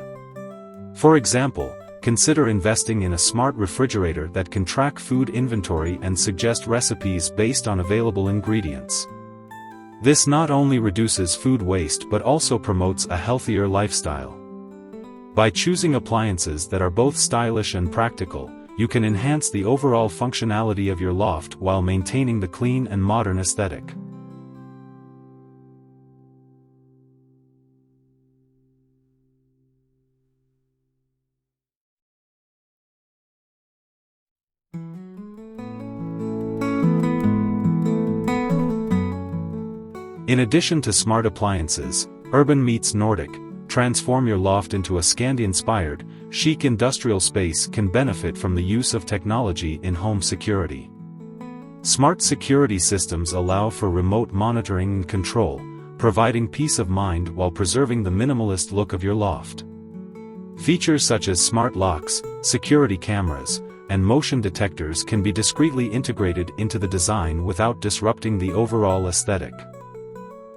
For example, consider investing in a smart refrigerator that can track food inventory and suggest recipes based on available ingredients. This not only reduces food waste but also promotes a healthier lifestyle. By choosing appliances that are both stylish and practical, you can enhance the overall functionality of your loft while maintaining the clean and modern aesthetic. In addition to smart appliances, Urban Meets Nordic, transform your loft into a Scandi-Inspired, chic industrial space can benefit from the use of technology in home security. Smart security systems allow for remote monitoring and control, providing peace of mind while preserving the minimalist look of your loft. Features such as smart locks, security cameras, and motion detectors can be discreetly integrated into the design without disrupting the overall aesthetic.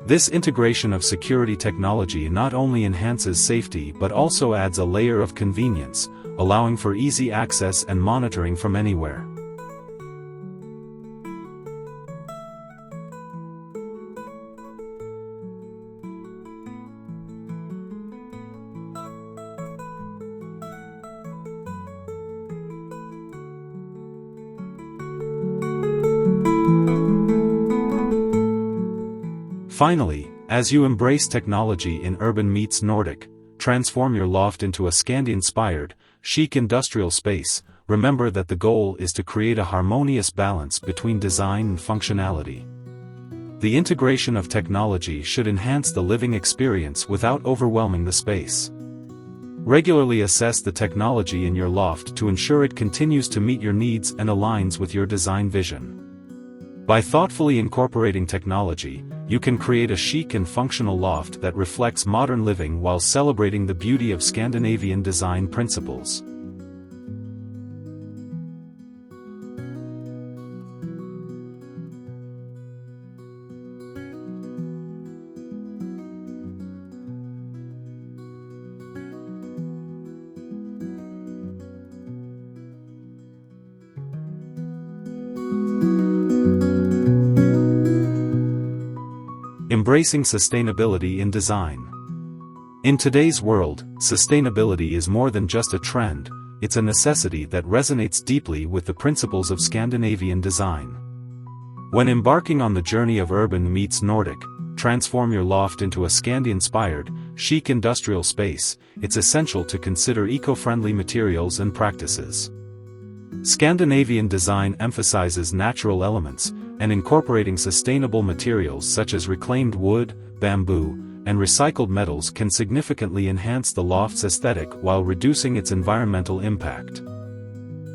This integration of security technology not only enhances safety but also adds a layer of convenience, allowing for easy access and monitoring from anywhere. Finally, as you embrace technology in Urban Meets Nordic, transform your loft into a Scandi-Inspired, chic industrial space, remember that the goal is to create a harmonious balance between design and functionality. The integration of technology should enhance the living experience without overwhelming the space. Regularly assess the technology in your loft to ensure it continues to meet your needs and aligns with your design vision. By thoughtfully incorporating technology, you can create a chic and functional loft that reflects modern living while celebrating the beauty of Scandinavian design principles. Embracing sustainability in design. In today's world, sustainability is more than just a trend, it's a necessity that resonates deeply with the principles of Scandinavian design. When embarking on the journey of Urban Meets Nordic, transform your loft into a Scandi-Inspired, chic industrial space, it's essential to consider eco-friendly materials and practices. Scandinavian design emphasizes natural elements, and incorporating sustainable materials such as reclaimed wood, bamboo, and recycled metals can significantly enhance the loft's aesthetic while reducing its environmental impact.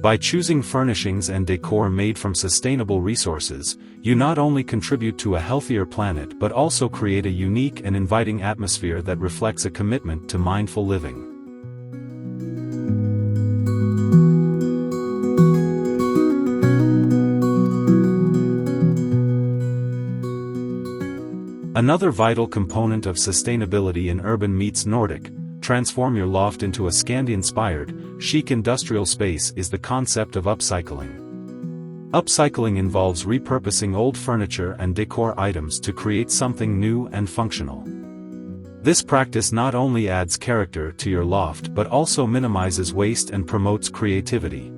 By choosing furnishings and decor made from sustainable resources, you not only contribute to a healthier planet but also create a unique and inviting atmosphere that reflects a commitment to mindful living. Another vital component of sustainability in Urban Meets Nordic, transform your loft into a Scandi-Inspired, chic industrial space is the concept of upcycling. Upcycling involves repurposing old furniture and decor items to create something new and functional. This practice not only adds character to your loft but also minimizes waste and promotes creativity.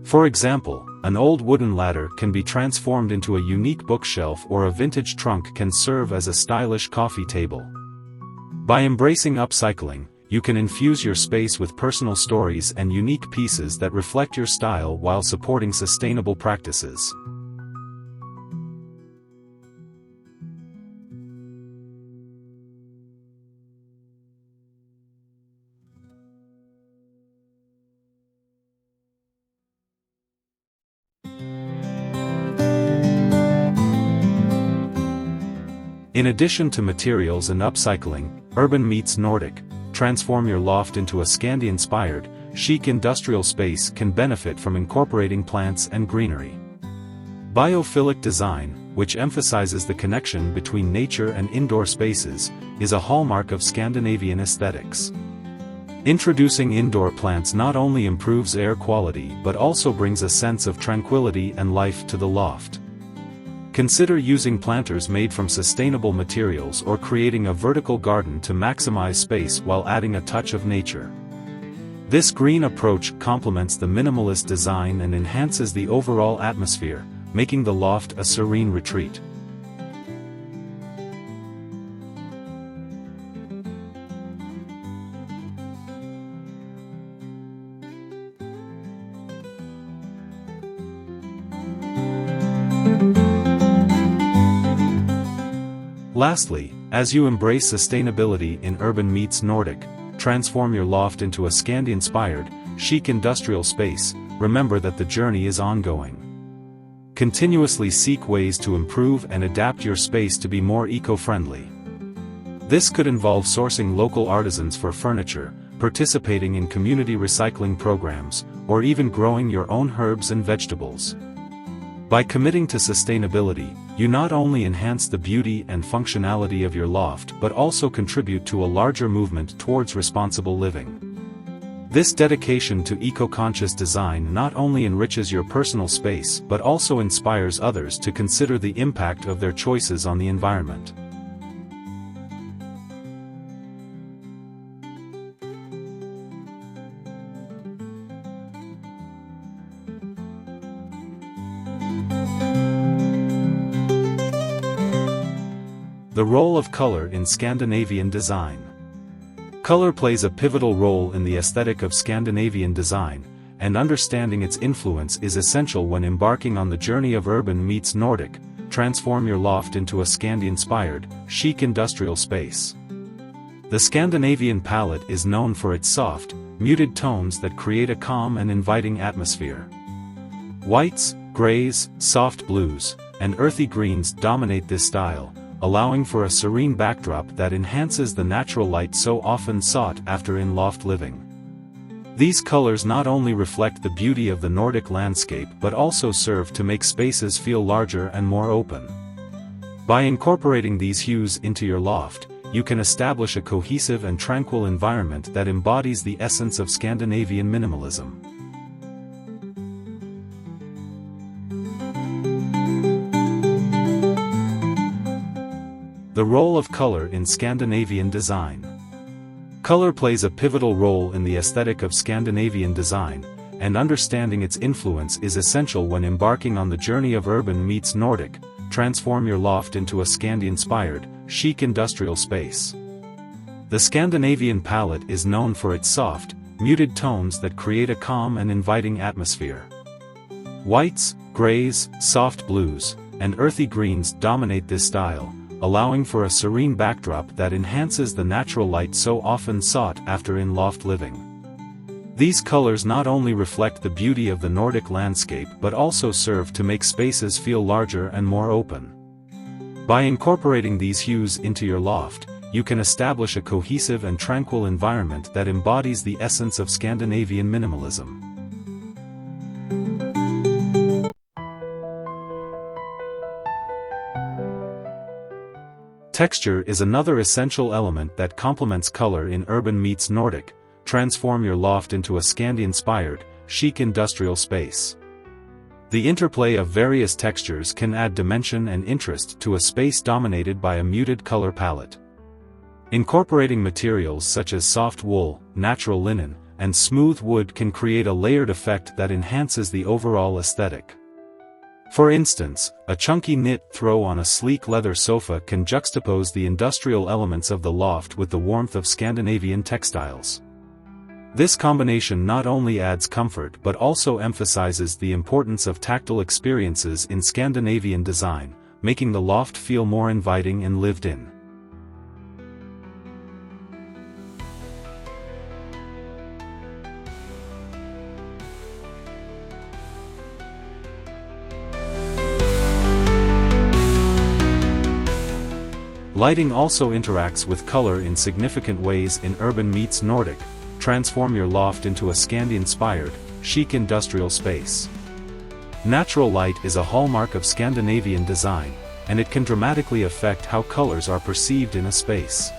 For example, an old wooden ladder can be transformed into a unique bookshelf, or a vintage trunk can serve as a stylish coffee table. By embracing upcycling, you can infuse your space with personal stories and unique pieces that reflect your style while supporting sustainable practices. In addition to materials and upcycling, Urban Meets Nordic, transform your loft into a Scandi-Inspired, chic industrial space can benefit from incorporating plants and greenery. Biophilic design, which emphasizes the connection between nature and indoor spaces, is a hallmark of Scandinavian aesthetics. Introducing indoor plants not only improves air quality but also brings a sense of tranquility and life to the loft. Consider using planters made from sustainable materials or creating a vertical garden to maximize space while adding a touch of nature. This green approach complements the minimalist design and enhances the overall atmosphere, making the loft a serene retreat. Lastly, as you embrace sustainability in Urban Meets Nordic, transform your loft into a Scandi-Inspired, chic industrial space, remember that the journey is ongoing. Continuously seek ways to improve and adapt your space to be more eco-friendly. This could involve sourcing local artisans for furniture, participating in community recycling programs, or even growing your own herbs and vegetables. By committing to sustainability, you not only enhance the beauty and functionality of your loft but also contribute to a larger movement towards responsible living. This dedication to eco-conscious design not only enriches your personal space but also inspires others to consider the impact of their choices on the environment. The role of color in Scandinavian design. Color plays a pivotal role in the aesthetic of Scandinavian design, and understanding its influence is essential when embarking on the journey of urban meets Nordic. Transform your loft into a Scandi-Inspired, chic industrial space. The Scandinavian palette is known for its soft, muted tones that create a calm and inviting atmosphere. Whites, grays, soft blues, and earthy greens dominate this style, allowing for a serene backdrop that enhances the natural light so often sought after in loft living. These colors not only reflect the beauty of the Nordic landscape but also serve to make spaces feel larger and more open. By incorporating these hues into your loft, you can establish a cohesive and tranquil environment that embodies the essence of Scandinavian minimalism. The role of color in Scandinavian design. Color plays a pivotal role in the aesthetic of Scandinavian design, and understanding its influence is essential when embarking on the journey of urban meets Nordic. Transform your loft into a Scandi-Inspired, chic industrial space. The Scandinavian palette is known for its soft, muted tones that create a calm and inviting atmosphere. Whites, grays, soft blues, and earthy greens dominate this style, allowing for a serene backdrop that enhances the natural light so often sought after in loft living. These colors not only reflect the beauty of the Nordic landscape but also serve to make spaces feel larger and more open. By incorporating these hues into your loft, you can establish a cohesive and tranquil environment that embodies the essence of Scandinavian minimalism. Texture is another essential element that complements color in urban meets Nordic. Transform your loft into a Scandi-Inspired, chic industrial space. The interplay of various textures can add dimension and interest to a space dominated by a muted color palette. Incorporating materials such as soft wool, natural linen, and smooth wood can create a layered effect that enhances the overall aesthetic. For instance, a chunky knit throw on a sleek leather sofa can juxtapose the industrial elements of the loft with the warmth of Scandinavian textiles. This combination not only adds comfort but also emphasizes the importance of tactile experiences in Scandinavian design, making the loft feel more inviting and lived in. Lighting also interacts with color in significant ways in urban meets Nordic. Transform your loft into a Scandi-Inspired, chic industrial space. Natural light is a hallmark of Scandinavian design, and it can dramatically affect how colors are perceived in a space.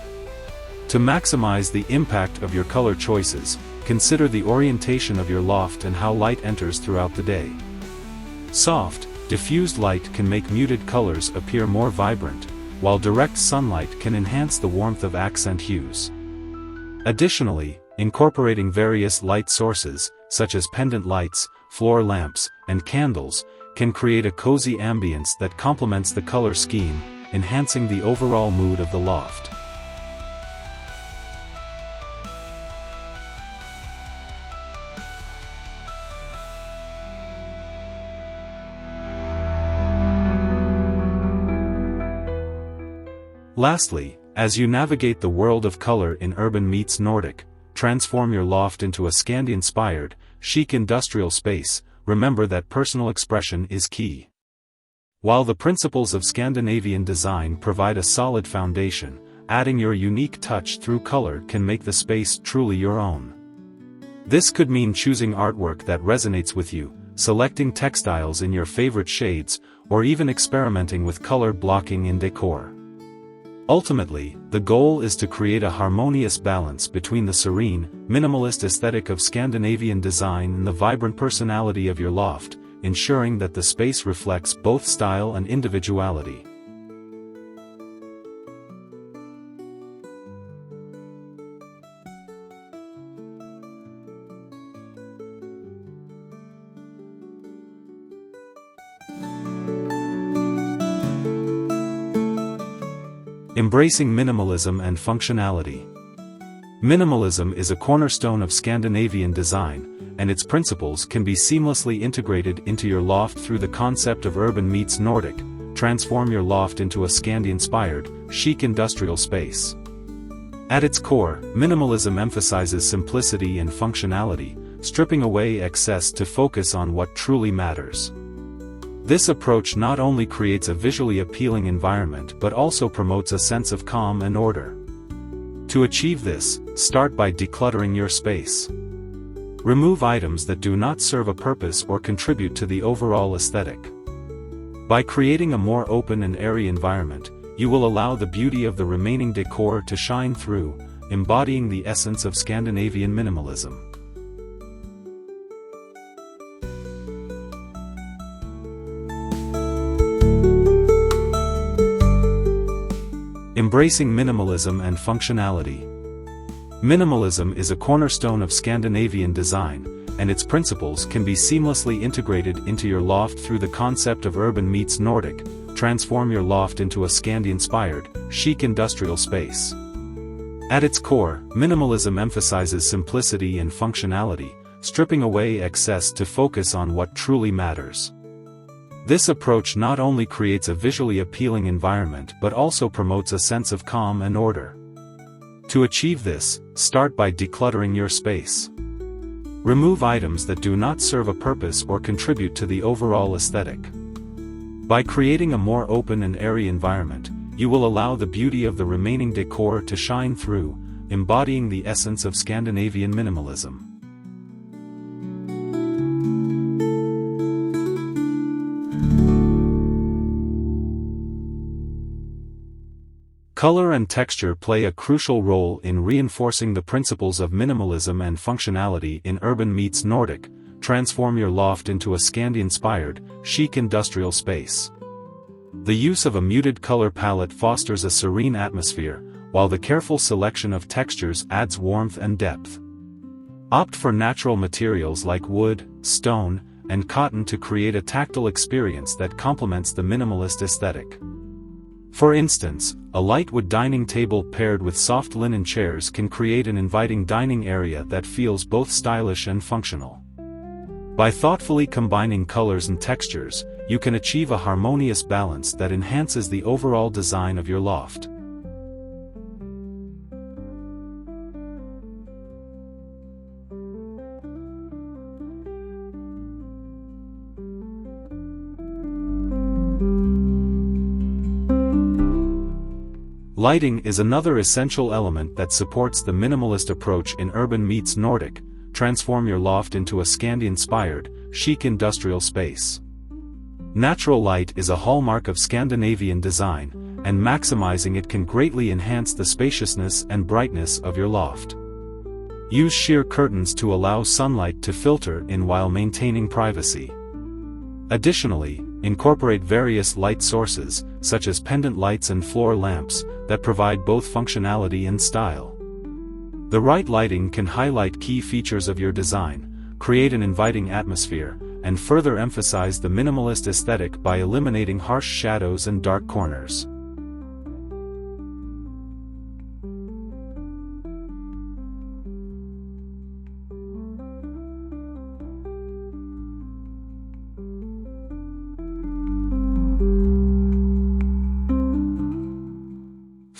To maximize the impact of your color choices, consider the orientation of your loft and how light enters throughout the day. Soft, diffused light can make muted colors appear more vibrant, while direct sunlight can enhance the warmth of accent hues. Additionally, incorporating various light sources, such as pendant lights, floor lamps, and candles, can create a cozy ambience that complements the color scheme, enhancing the overall mood of the loft. Lastly, as you navigate the world of color in urban meets Nordic, transform your loft into a Scandi-Inspired, chic industrial space. Remember that personal expression is key. While the principles of Scandinavian design provide a solid foundation, adding your unique touch through color can make the space truly your own. This could mean choosing artwork that resonates with you, selecting textiles in your favorite shades, or even experimenting with color blocking in decor. Ultimately, the goal is to create a harmonious balance between the serene, minimalist aesthetic of Scandinavian design and the vibrant personality of your loft, ensuring that the space reflects both style and individuality. Embracing minimalism and functionality. Minimalism is a cornerstone of Scandinavian design, and its principles can be seamlessly integrated into your loft through the concept of Urban Meets Nordic. Transform your loft into a Scandi-Inspired, chic industrial space. At its core, minimalism emphasizes simplicity and functionality, stripping away excess to focus on what truly matters. This approach not only creates a visually appealing environment but also promotes a sense of calm and order. To achieve this, start by decluttering your space. Remove items that do not serve a purpose or contribute to the overall aesthetic. By creating a more open and airy environment, you will allow the beauty of the remaining decor to shine through, embodying the essence of Scandinavian minimalism. Embracing minimalism and functionality. Minimalism is a cornerstone of Scandinavian design, and its principles can be seamlessly integrated into your loft through the concept of Urban Meets Nordic. Transform your loft into a Scandi-Inspired, chic industrial space. At its core, minimalism emphasizes simplicity and functionality, stripping away excess to focus on what truly matters. This approach not only creates a visually appealing environment but also promotes a sense of calm and order. To achieve this, start by decluttering your space. Remove items that do not serve a purpose or contribute to the overall aesthetic. By creating a more open and airy environment, you will allow the beauty of the remaining decor to shine through, embodying the essence of Scandinavian minimalism. Color and texture play a crucial role in reinforcing the principles of minimalism and functionality in Urban Meets Nordic. Transform your loft into a Scandi-Inspired, chic industrial space. The use of a muted color palette fosters a serene atmosphere, while the careful selection of textures adds warmth and depth. Opt for natural materials like wood, stone, and cotton to create a tactile experience that complements the minimalist aesthetic. For instance, a light wood dining table paired with soft linen chairs can create an inviting dining area that feels both stylish and functional. By thoughtfully combining colors and textures, you can achieve a harmonious balance that enhances the overall design of your loft. Lighting is another essential element that supports the minimalist approach in Urban Meets Nordic. Transform your loft into a Scandi-Inspired, chic industrial space. Natural light is a hallmark of Scandinavian design, and maximizing it can greatly enhance the spaciousness and brightness of your loft. Use sheer curtains to allow sunlight to filter in while maintaining privacy. Additionally, incorporate various light sources, such as pendant lights and floor lamps, that provide both functionality and style. The right lighting can highlight key features of your design, create an inviting atmosphere, and further emphasize the minimalist aesthetic by eliminating harsh shadows and dark corners.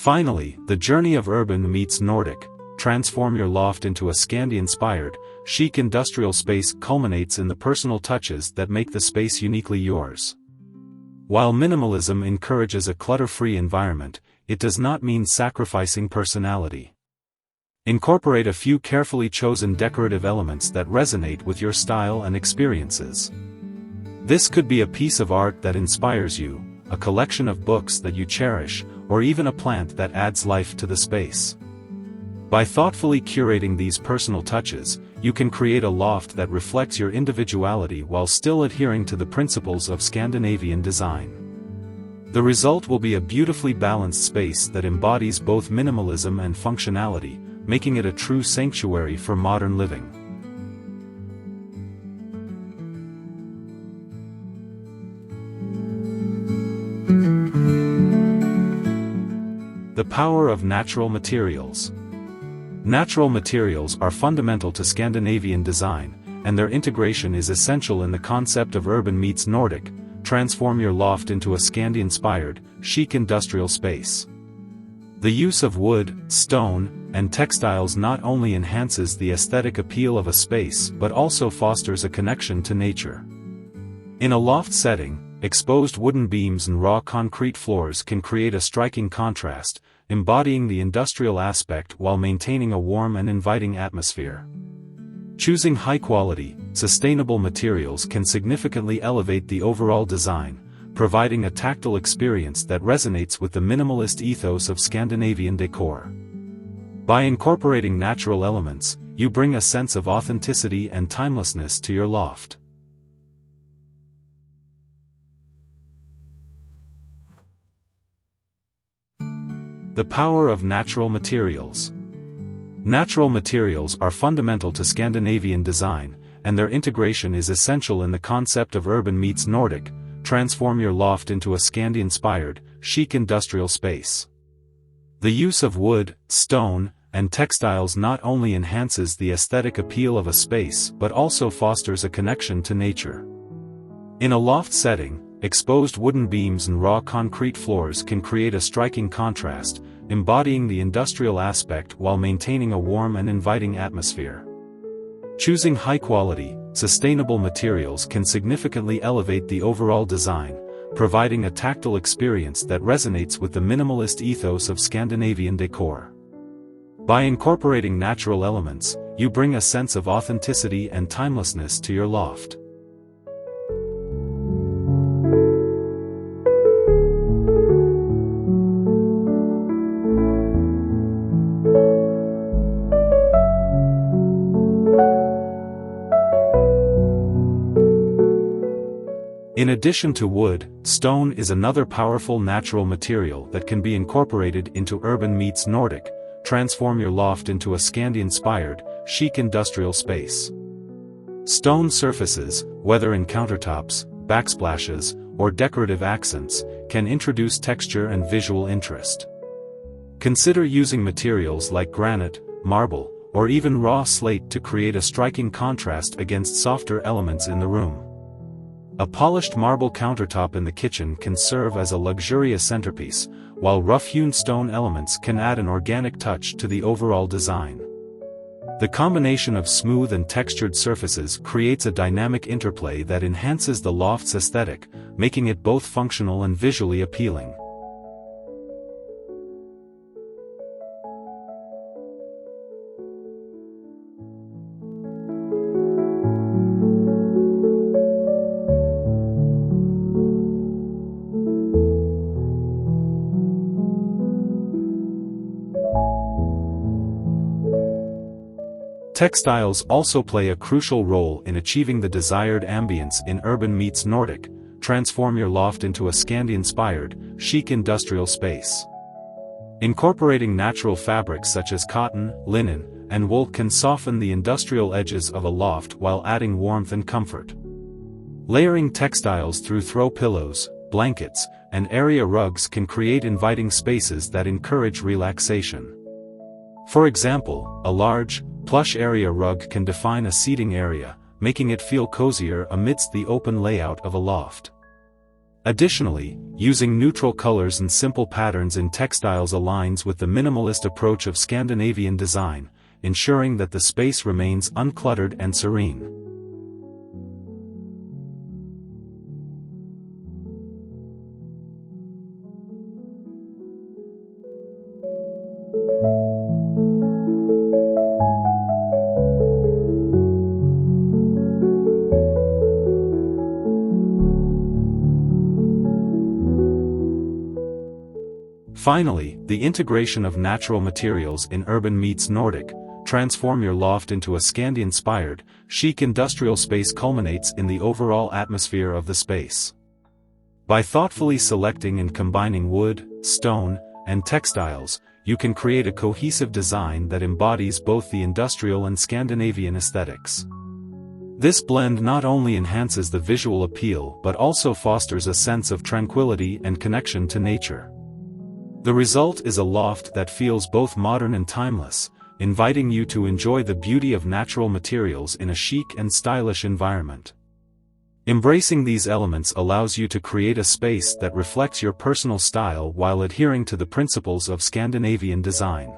Finally, the journey of Urban Meets Nordic. Transform your loft into a Scandi-Inspired, chic industrial space culminates in the personal touches that make the space uniquely yours. While minimalism encourages a clutter-free environment, it does not mean sacrificing personality. Incorporate a few carefully chosen decorative elements that resonate with your style and experiences. This could be a piece of art that inspires you, a collection of books that you cherish, or even a plant that adds life to the space. By thoughtfully curating these personal touches, you can create a loft that reflects your individuality while still adhering to the principles of Scandinavian design. The result will be a beautifully balanced space that embodies both minimalism and functionality, making it a true sanctuary for modern living. power of natural materials. Natural materials are fundamental to Scandinavian design, and their integration is essential in the concept of urban meets Nordic. Transform your loft into a Scandi-inspired, chic industrial space. The use of wood, stone, and textiles not only enhances the aesthetic appeal of a space but also fosters a connection to nature. In a loft setting, exposed wooden beams and raw concrete floors can create a striking contrast, embodying the industrial aspect while maintaining a warm and inviting atmosphere. Choosing high-quality, sustainable materials can significantly elevate the overall design, providing a tactile experience that resonates with the minimalist ethos of Scandinavian decor. By incorporating natural elements, you bring a sense of authenticity and timelessness to your loft. The power of natural materials. Natural materials are fundamental to Scandinavian design, and their integration is essential in the concept of urban meets Nordic. Transform your loft into a Scandi-inspired, chic industrial space. The use of wood, stone, and textiles not only enhances the aesthetic appeal of a space but also fosters a connection to nature. In a loft setting, exposed wooden beams and raw concrete floors can create a striking contrast, embodying the industrial aspect while maintaining a warm and inviting atmosphere. Choosing high-quality, sustainable materials can significantly elevate the overall design, providing a tactile experience that resonates with the minimalist ethos of Scandinavian decor. By incorporating natural elements, you bring a sense of authenticity and timelessness to your loft. In addition to wood, stone is another powerful natural material that can be incorporated into urban meets Nordic. Transform your loft into a Scandi-inspired, chic industrial space. Stone surfaces, whether in countertops, backsplashes, or decorative accents, can introduce texture and visual interest. Consider using materials like granite, marble, or even raw slate to create a striking contrast against softer elements in the room. A polished marble countertop in the kitchen can serve as a luxurious centerpiece, while rough-hewn stone elements can add an organic touch to the overall design. The combination of smooth and textured surfaces creates a dynamic interplay that enhances the loft's aesthetic, making it both functional and visually appealing. Textiles also play a crucial role in achieving the desired ambience in urban meets Nordic. Transform your loft into a Scandi-inspired, chic industrial space. Incorporating natural fabrics such as cotton, linen, and wool can soften the industrial edges of a loft while adding warmth and comfort. Layering textiles through throw pillows, blankets, and area rugs can create inviting spaces that encourage relaxation. For example, a large, plush area rug can define a seating area, making it feel cozier amidst the open layout of a loft. Additionally, using neutral colors and simple patterns in textiles aligns with the minimalist approach of Scandinavian design, ensuring that the space remains uncluttered and serene. Finally, the integration of natural materials in urban meets Nordic. Transform your loft into a Scandi-inspired, chic industrial space culminates in the overall atmosphere of the space. By thoughtfully selecting and combining wood, stone, and textiles, you can create a cohesive design that embodies both the industrial and Scandinavian aesthetics. This blend not only enhances the visual appeal but also fosters a sense of tranquility and connection to nature. The result is a loft that feels both modern and timeless, inviting you to enjoy the beauty of natural materials in a chic and stylish environment. Embracing these elements allows you to create a space that reflects your personal style while adhering to the principles of Scandinavian design.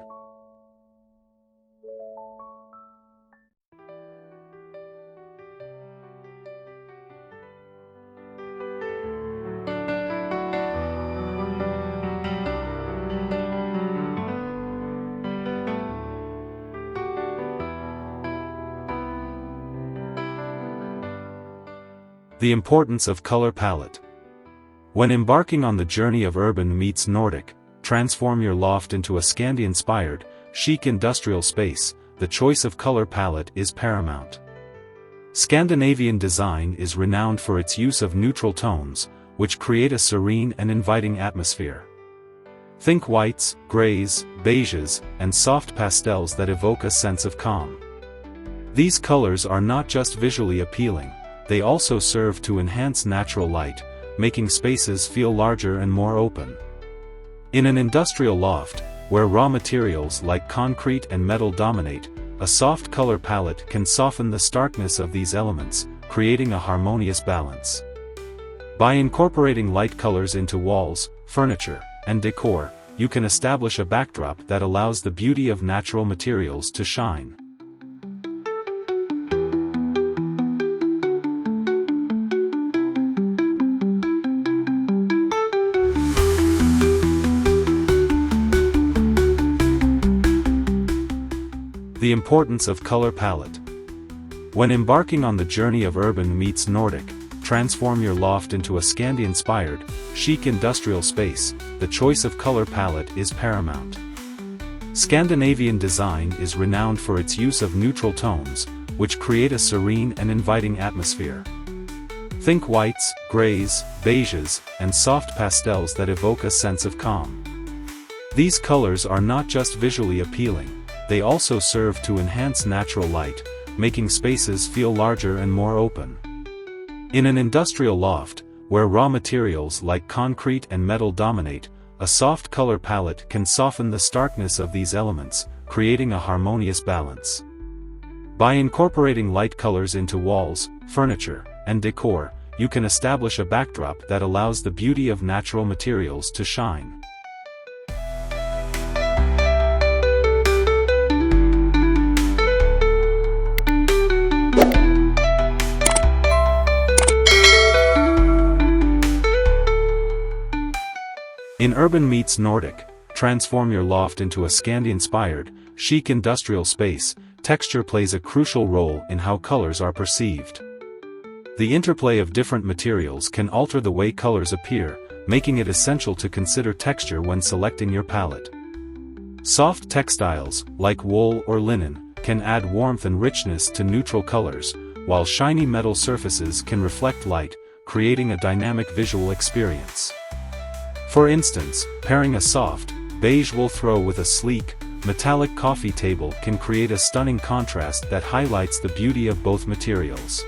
The importance of color palette. When embarking on the journey of urban meets Nordic, transform your loft into a Scandi-Inspired, chic industrial space, the choice of color palette is paramount. Scandinavian design is renowned for its use of neutral tones, which create a serene and inviting atmosphere. Think whites, grays, beiges, and soft pastels that evoke a sense of calm. These colors are not just visually appealing, they also serve to enhance natural light, making spaces feel larger and more open. In an industrial loft, where raw materials like concrete and metal dominate, a soft color palette can soften the starkness of these elements, creating a harmonious balance. By incorporating light colors into walls, furniture, and decor, you can establish a backdrop that allows the beauty of natural materials to shine. The importance of color palette. When embarking on the journey of urban meets Nordic, transform your loft into a Scandi-Inspired, chic industrial space, the choice of color palette is paramount. Scandinavian design is renowned for its use of neutral tones, which create a serene and inviting atmosphere. Think whites, grays, beiges, and soft pastels that evoke a sense of calm. These colors are not just visually appealing, they also serve to enhance natural light, making spaces feel larger and more open. In an industrial loft, where raw materials like concrete and metal dominate, a soft color palette can soften the starkness of these elements, creating a harmonious balance. By incorporating light colors into walls, furniture, and decor, you can establish a backdrop that allows the beauty of natural materials to shine. In Urban Meets Nordic, transform your loft into a Scandi-Inspired, chic industrial space. Texture plays a crucial role in how colors are perceived. The interplay of different materials can alter the way colors appear, making it essential to consider texture when selecting your palette. Soft textiles, like wool or linen, can add warmth and richness to neutral colors, while shiny metal surfaces can reflect light, creating a dynamic visual experience. For instance, pairing a soft, beige wool throw with a sleek, metallic coffee table can create a stunning contrast that highlights the beauty of both materials.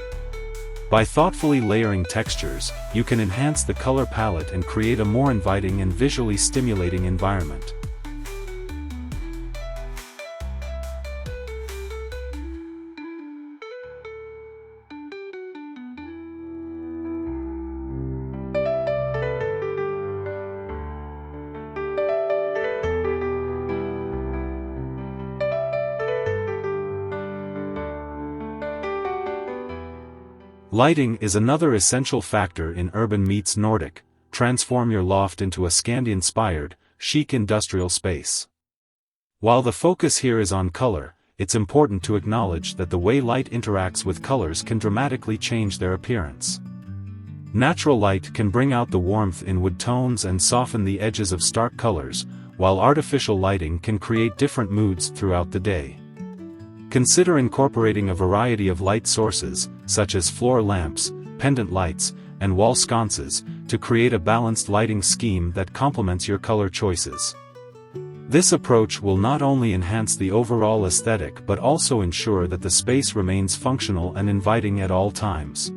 By thoughtfully layering textures, you can enhance the color palette and create a more inviting and visually stimulating environment. Lighting is another essential factor in Urban Meets Nordic. Transform your loft into a Scandi-Inspired, chic industrial space. While the focus here is on color, it's important to acknowledge that the way light interacts with colors can dramatically change their appearance. Natural light can bring out the warmth in wood tones and soften the edges of stark colors, while artificial lighting can create different moods throughout the day. Consider incorporating a variety of light sources, such as floor lamps, pendant lights, and wall sconces, to create a balanced lighting scheme that complements your color choices. This approach will not only enhance the overall aesthetic but also ensure that the space remains functional and inviting at all times.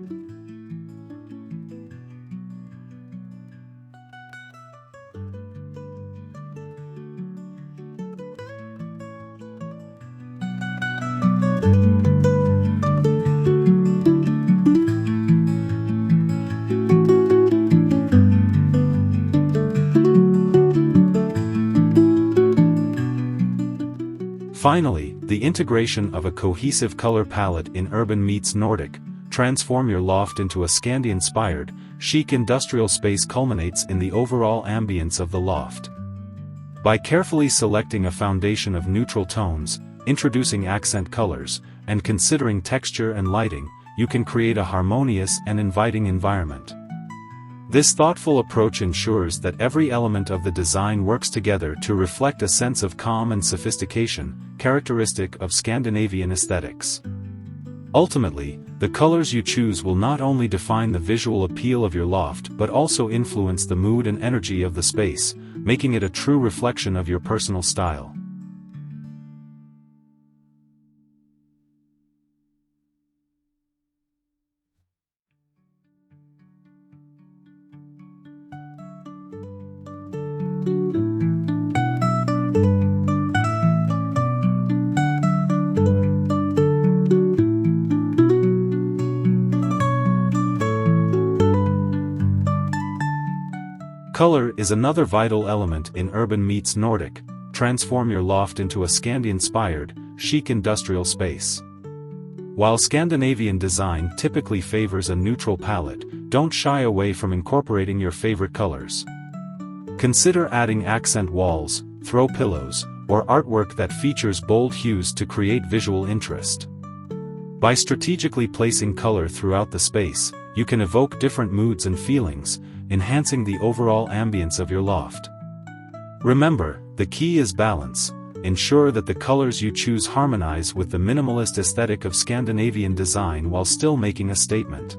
Finally, the integration of a cohesive color palette in Urban Meets Nordic, Transform Your Loft into a Scandi-Inspired, Chic Industrial Space culminates in the overall ambience of the loft. By carefully selecting a foundation of neutral tones, introducing accent colors, and considering texture and lighting, you can create a harmonious and inviting environment. This thoughtful approach ensures that every element of the design works together to reflect a sense of calm and sophistication, characteristic of Scandinavian aesthetics. Ultimately, the colors you choose will not only define the visual appeal of your loft but also influence the mood and energy of the space, making it a true reflection of your personal style. Color is another vital element in Urban Meets Nordic, Transform Your Loft into a Scandi-Inspired, Chic Industrial Space. While Scandinavian design typically favors a neutral palette, don't shy away from incorporating your favorite colors. Consider adding accent walls, throw pillows, or artwork that features bold hues to create visual interest. By strategically placing color throughout the space, you can evoke different moods and feelings, enhancing the overall ambience of your loft. Remember, the key is balance. Ensure that the colors you choose harmonize with the minimalist aesthetic of Scandinavian design while still making a statement.